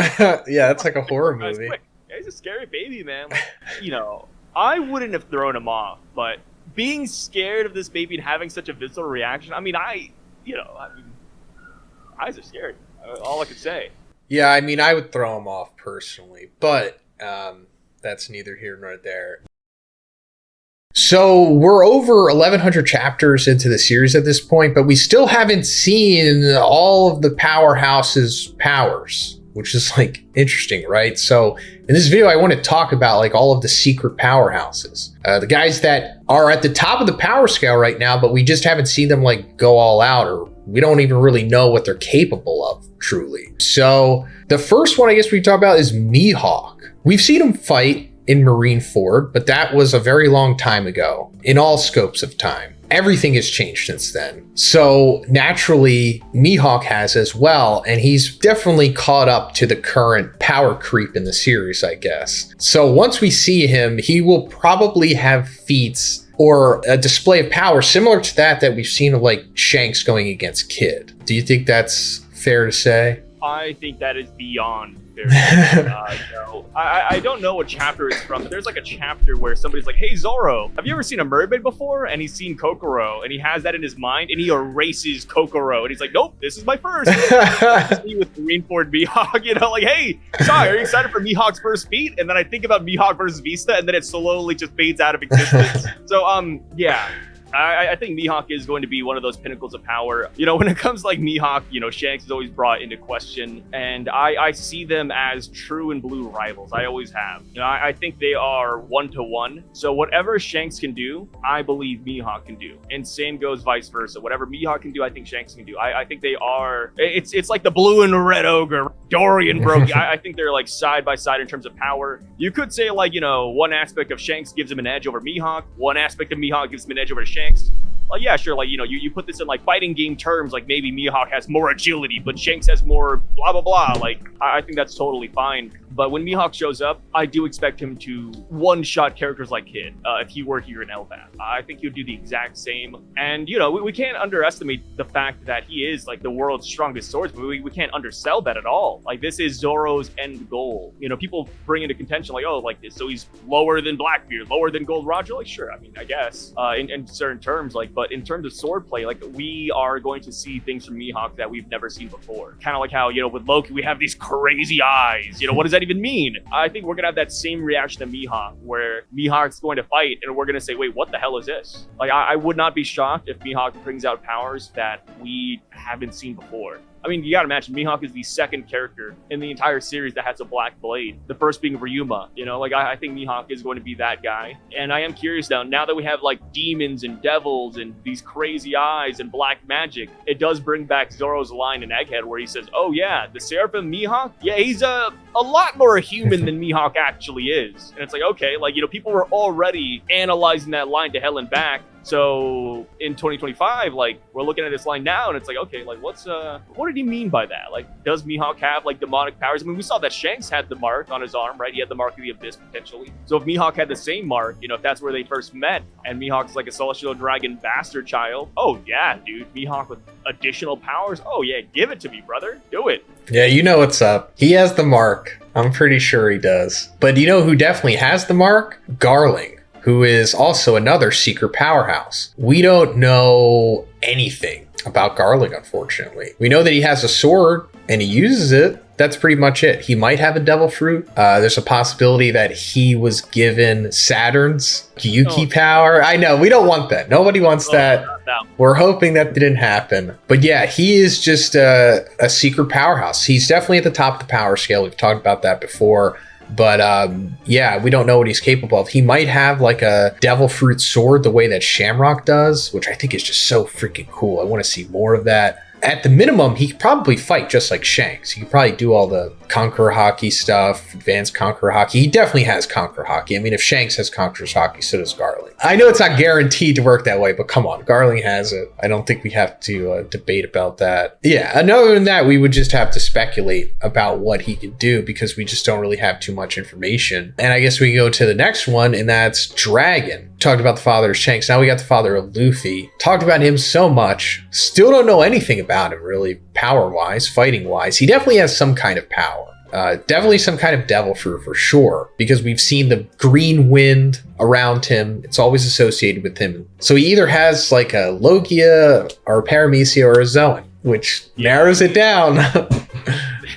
Yeah, that's like a horror movie. Yeah, he's a scary baby, man. Like, I wouldn't have thrown him off, but being scared of this baby and having such a visceral reaction. I mean, eyes are scary. All I could say. Yeah, I mean, I would throw him off personally, but that's neither here nor there. So we're over 1,100 chapters into the series at this point, but we still haven't seen all of the powerhouse's powers, which is like interesting, right? So in this video, I want to talk about like all of the secret powerhouses, the guys that are at the top of the power scale right now, but we just haven't seen them like go all out, or we don't even really know what they're capable of truly. So the first one I guess we talk about is Mihawk. We've seen him fight in Marineford, but that was a very long time ago in all scopes of time. Everything has changed since then. So naturally, Mihawk has as well, and he's definitely caught up to the current power creep in the series, I guess. So once we see him, he will probably have feats or a display of power similar to that we've seen of like Shanks going against Kid. Do you think that's fair to say? I think that is beyond fair. I don't know what chapter it's from, but there's like a chapter where somebody's like, hey, Zoro, have you ever seen a mermaid before? And he's seen Kokoro, and he has that in his mind, and he erases Kokoro, and he's like, nope, this is my first. Me with Marineford Mihawk, like, hey, Shai, are you excited for Mihawk's first feat? And then I think about Mihawk versus Vista, and then it slowly just fades out of existence. So, yeah. I think Mihawk is going to be one of those pinnacles of power. When it comes to like Mihawk, Shanks is always brought into question, and I see them as true and blue rivals. I always have. I think they are 1-to-1. So whatever Shanks can do, I believe Mihawk can do, and same goes vice versa. Whatever Mihawk can do, I think Shanks can do. I think they are. It's like the blue and red ogre, Dorian Brokey. I think they're like side by side in terms of power. You could say like one aspect of Shanks gives him an edge over Mihawk. One aspect of Mihawk gives him an edge over Shanks. Like, yeah, sure, like, you put this in like fighting game terms, like maybe Mihawk has more agility, but Shanks has more blah, blah, blah. Like, I think that's totally fine. But when Mihawk shows up, I do expect him to one-shot characters like Kid, if he were here in Elbaf. I think he would do the exact same. And, we can't underestimate the fact that he is like the world's strongest swordsman. We can't undersell that at all. Like, this is Zoro's end goal. People bring into contention like, oh, like this, so he's lower than Blackbeard, lower than Gold Roger. Like, sure, I mean, I guess, in certain terms, like, but in terms of swordplay, like, we are going to see things from Mihawk that we've never seen before. Kind of like how, with Loki, we have these crazy eyes. What does that even mean? I think we're gonna have that same reaction to Mihawk, where Mihawk's going to fight and we're gonna say, wait, what the hell is this? Like, I would not be shocked if Mihawk brings out powers that we haven't seen before. I mean, you gotta imagine, Mihawk is the second character in the entire series that has a black blade. The first being Ryuma, like, I think Mihawk is going to be that guy. And I am curious now that we have like demons and devils and these crazy eyes and black magic, it does bring back Zoro's line in Egghead where he says, oh yeah, the Seraphim Mihawk, yeah, he's a lot more human than Mihawk actually is. And it's like, okay, like, people were already analyzing that line to hell and back. So in 2025, like, we're looking at this line now and it's like, okay, like, what did he mean by that? Like, does Mihawk have like demonic powers? I mean, we saw that Shanks had the mark on his arm, right? He had the mark of the abyss potentially. So if Mihawk had the same mark, if that's where they first met, and Mihawk's like a celestial dragon bastard child, oh yeah, dude, Mihawk with additional powers, oh yeah, give it to me, brother, do it. Yeah, you know what's up. He has the mark. I'm pretty sure he does. But you know who definitely has the mark? Garling, who is also another secret powerhouse. We don't know anything about Garling, unfortunately. We know that he has a sword and he uses it. That's pretty much it. He might have a devil fruit. There's a possibility that he was given Saturn's Gyuki power. I know, we don't want that. Nobody wants that. No. We're hoping that didn't happen. But yeah, he is just a secret powerhouse. He's definitely at the top of the power scale. We've talked about that before. But yeah, we don't know what he's capable of. He might have like a devil fruit sword the way that Shamrock does, which I think is just so freaking cool. I want to see more of that. At the minimum, he could probably fight just like Shanks. He could probably do all the Conqueror Haki stuff, advanced Conqueror Haki. He definitely has Conqueror Haki. I mean, if Shanks has Conqueror's Haki, so does Garling. I know it's not guaranteed to work that way, but come on, Garling has it. I don't think we have to debate about that. Yeah, and other than that, we would just have to speculate about what he could do because we just don't really have too much information. And I guess we can go to the next one, and that's Dragon. Talked about the father of Shanks. Now we got the father of Luffy. Talked about him so much. Still don't know anything about him, really, power-wise, fighting-wise. He definitely has some kind of power. Definitely some kind of devil fruit for sure, because we've seen the green wind around him. It's always associated with him. So he either has like a Logia or a Paramecia or a Zoan, which narrows it down.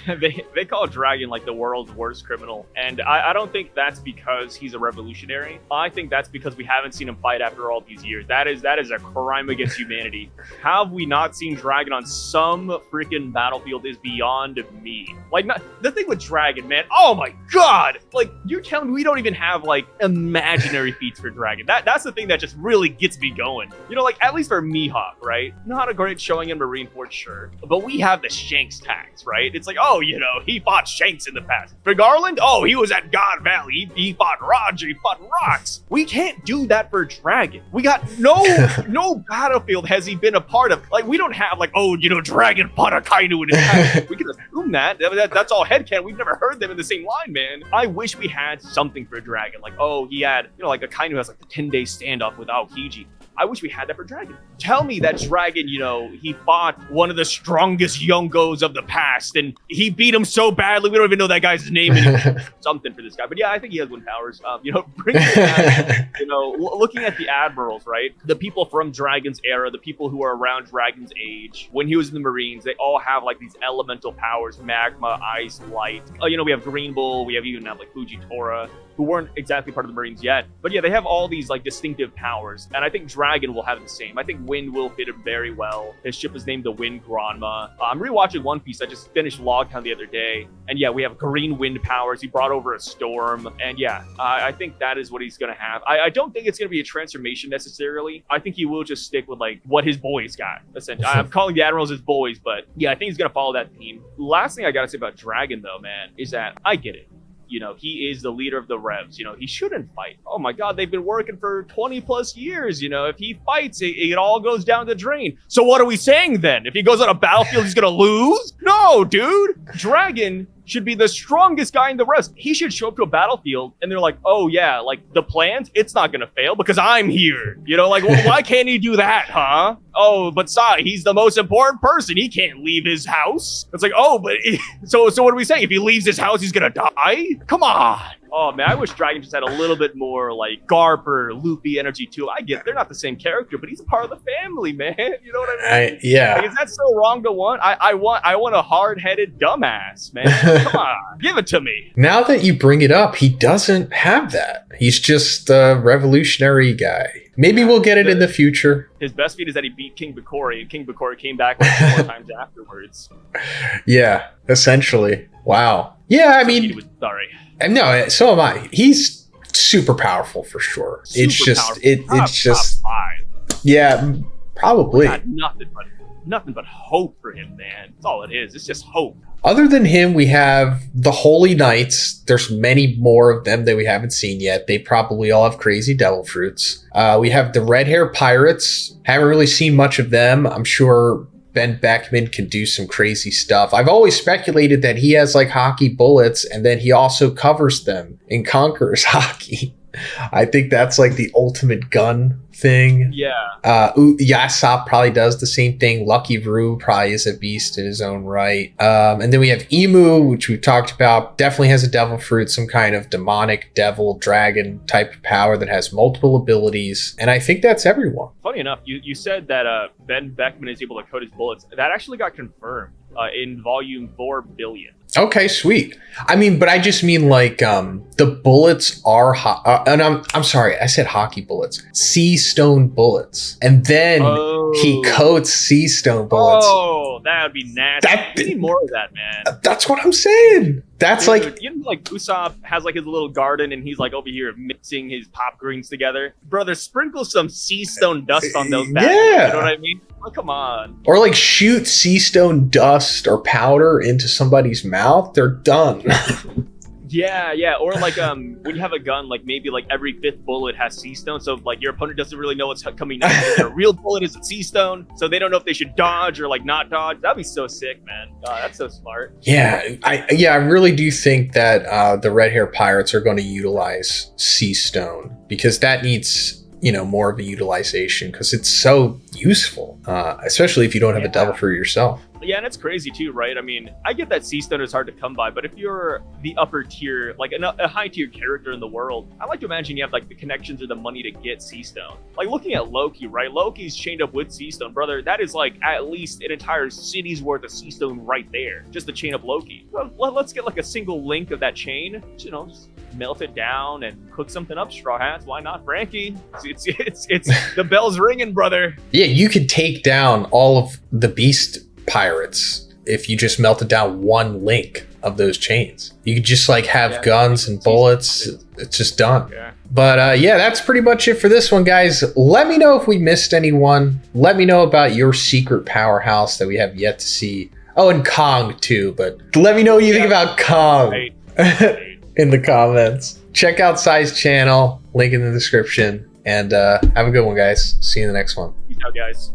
they call Dragon like the world's worst criminal, and I don't think that's because he's a revolutionary. I think that's because we haven't seen him fight after all these years. That is a crime against humanity. How have we not seen Dragon on some freaking battlefield is beyond me. Like, the thing with Dragon, man, oh my god! Like, you're telling me we don't even have, like, imaginary feats for Dragon. That's the thing that just really gets me going. You know, like, at least for Mihawk, right? Not a great showing in Marineford, sure. But we have the Shanks tags, right? It's like, oh, you know, he fought Shanks in the past. For Garland, oh, he was at God Valley. He fought Roger, he fought Rox. We can't do that for Dragon. We got no battlefield has he been a part of. Like, we don't have, like, oh, you know, Dragon fought Akainu in his past. We can assume that. That's all headcanon. We've never heard them in the same line, man. I wish we had something for Dragon. Like, oh, he had, you know, like Akainu has like the 10-day standoff with Aokiji. I wish we had that for Dragon. Tell me that Dragon, you know, he fought one of the strongest Yongos of the past, and he beat him so badly, we don't even know that guy's name anymore. Something for this guy. But yeah, I think he has wind powers. You know, bringing back, you know, looking at the admirals, right? The people from Dragon's era, the people who are around Dragon's age, when he was in the Marines, they all have like these elemental powers, magma, ice, light. You know, we have Green Bull, we have even have like Fujitora, who weren't exactly part of the Marines yet. But yeah, they have all these like distinctive powers. And I think Dragon will have the same. I think Wind will fit him very well. His ship is named the Wind Granma. I'm rewatching One Piece. I just finished Logtown the other day. And yeah, we have green wind powers. He brought over a storm. And yeah, I think that is what he's going to have. I don't think it's going to be a transformation necessarily. I think he will just stick with like what his boys got, essentially. I'm calling the Admirals his boys, but yeah, I think he's going to follow that theme. Last thing I got to say about Dragon though, man, is that I get it. You know, he is the leader of the Revs. You know, he shouldn't fight. Oh my God, they've been working for 20 plus years. You know, if he fights, it all goes down the drain. So what are we saying then? If he goes on a battlefield, he's gonna lose? No, dude. Dragon should be the strongest guy in the Revs. He should show up to a battlefield and they're like, oh yeah, like the plans, it's not gonna fail because I'm here. You know, like, well, why can't he do that, huh? Oh, but Sai, he's the most important person. He can't leave his house. It's like, oh, but so what do we say? If he leaves his house, he's gonna die? Come on. Oh man, I wish Dragon just had a little bit more like Garp or Luffy energy too. I get it, they're not the same character, but he's a part of the family, man. You know what I mean? Yeah. Like, is that so wrong to want? I want a hard-headed dumbass, man. Come on, give it to me. Now that you bring it up, he doesn't have that. He's just a revolutionary guy. Maybe we'll get it in the future. His best feat is that he beat King Bakori, and King Bakori came back like 2 more times afterwards. Yeah, essentially. Wow. Yeah, I mean, sorry. No, so am I. He's super powerful for sure. It's just. Top 5. Yeah, probably. Got nothing but hope for him, man. That's all it is. It's just hope. Other than him, we have the Holy Knights. There's many more of them that we haven't seen yet. They probably all have crazy devil fruits. We have the Red Hair Pirates. Haven't really seen much of them. I'm sure Ben Beckman can do some crazy stuff. I've always speculated that he has like hockey bullets and then he also covers them and conquers hockey. I think that's like the ultimate gun thing. Yeah. Yasop probably does the same thing. Lucky Roo probably is a beast in his own right. And then we have Emu, which we've talked about. Definitely has a devil fruit, some kind of demonic devil dragon type of power that has multiple abilities. And I think that's everyone. Funny enough, you said that Ben Beckman is able to code his bullets. That actually got confirmed in volume 4 billion. Okay, sweet. I mean, but I just mean like the bullets are and I'm sorry, I said hockey bullets. Sea stone bullets. And then he coats sea stone bullets. Oh, that would be nasty. We need more of that, man. That's what I'm saying. That's like, you know, like Usopp has like his little garden and he's like over here mixing his pop greens together. Brother, sprinkle some sea stone dust on those bad boys, you know what I mean? Oh, come on. Or like shoot sea stone dust or powder into somebody's mouth. They're done. Yeah. Or like when you have a gun, like maybe like every 5th bullet has sea stone, so like your opponent doesn't really know what's coming next. A real bullet is a sea stone, so they don't know if they should dodge or like not dodge. That'd be so sick, man. That's so smart. Yeah, I really do think that the Red Hair Pirates are going to utilize sea stone because that needs. you know, more of a utilization because it's so useful, especially if you don't have a devil fruit yourself. Yeah, and it's crazy too, right? I mean, I get that sea stone is hard to come by, but if you're the upper tier, like a high tier character in the world, I like to imagine you have like the connections or the money to get sea stone. Like looking at Loki, right? Loki's chained up with sea stone, brother. That is like at least an entire city's worth of sea stone right there, just to chain up Loki. Well, let's get like a single link of that chain, you know, just melt it down and cook something up. Straw Hats, why not, Frankie? It's the bell's ringing, brother. Yeah, you could take down all of the beast pirates if you just melted down one link of those chains. You could just like have guns and bullets. It's just done. Yeah. But yeah, that's pretty much it for this one, guys. Let me know if we missed anyone. Let me know about your secret powerhouse that we have yet to see. Oh, and Kong too, but let me know what you think about Kong in the comments. Check out Sai's channel, link in the description, and have a good one, guys. See you in the next one. Peace out, guys.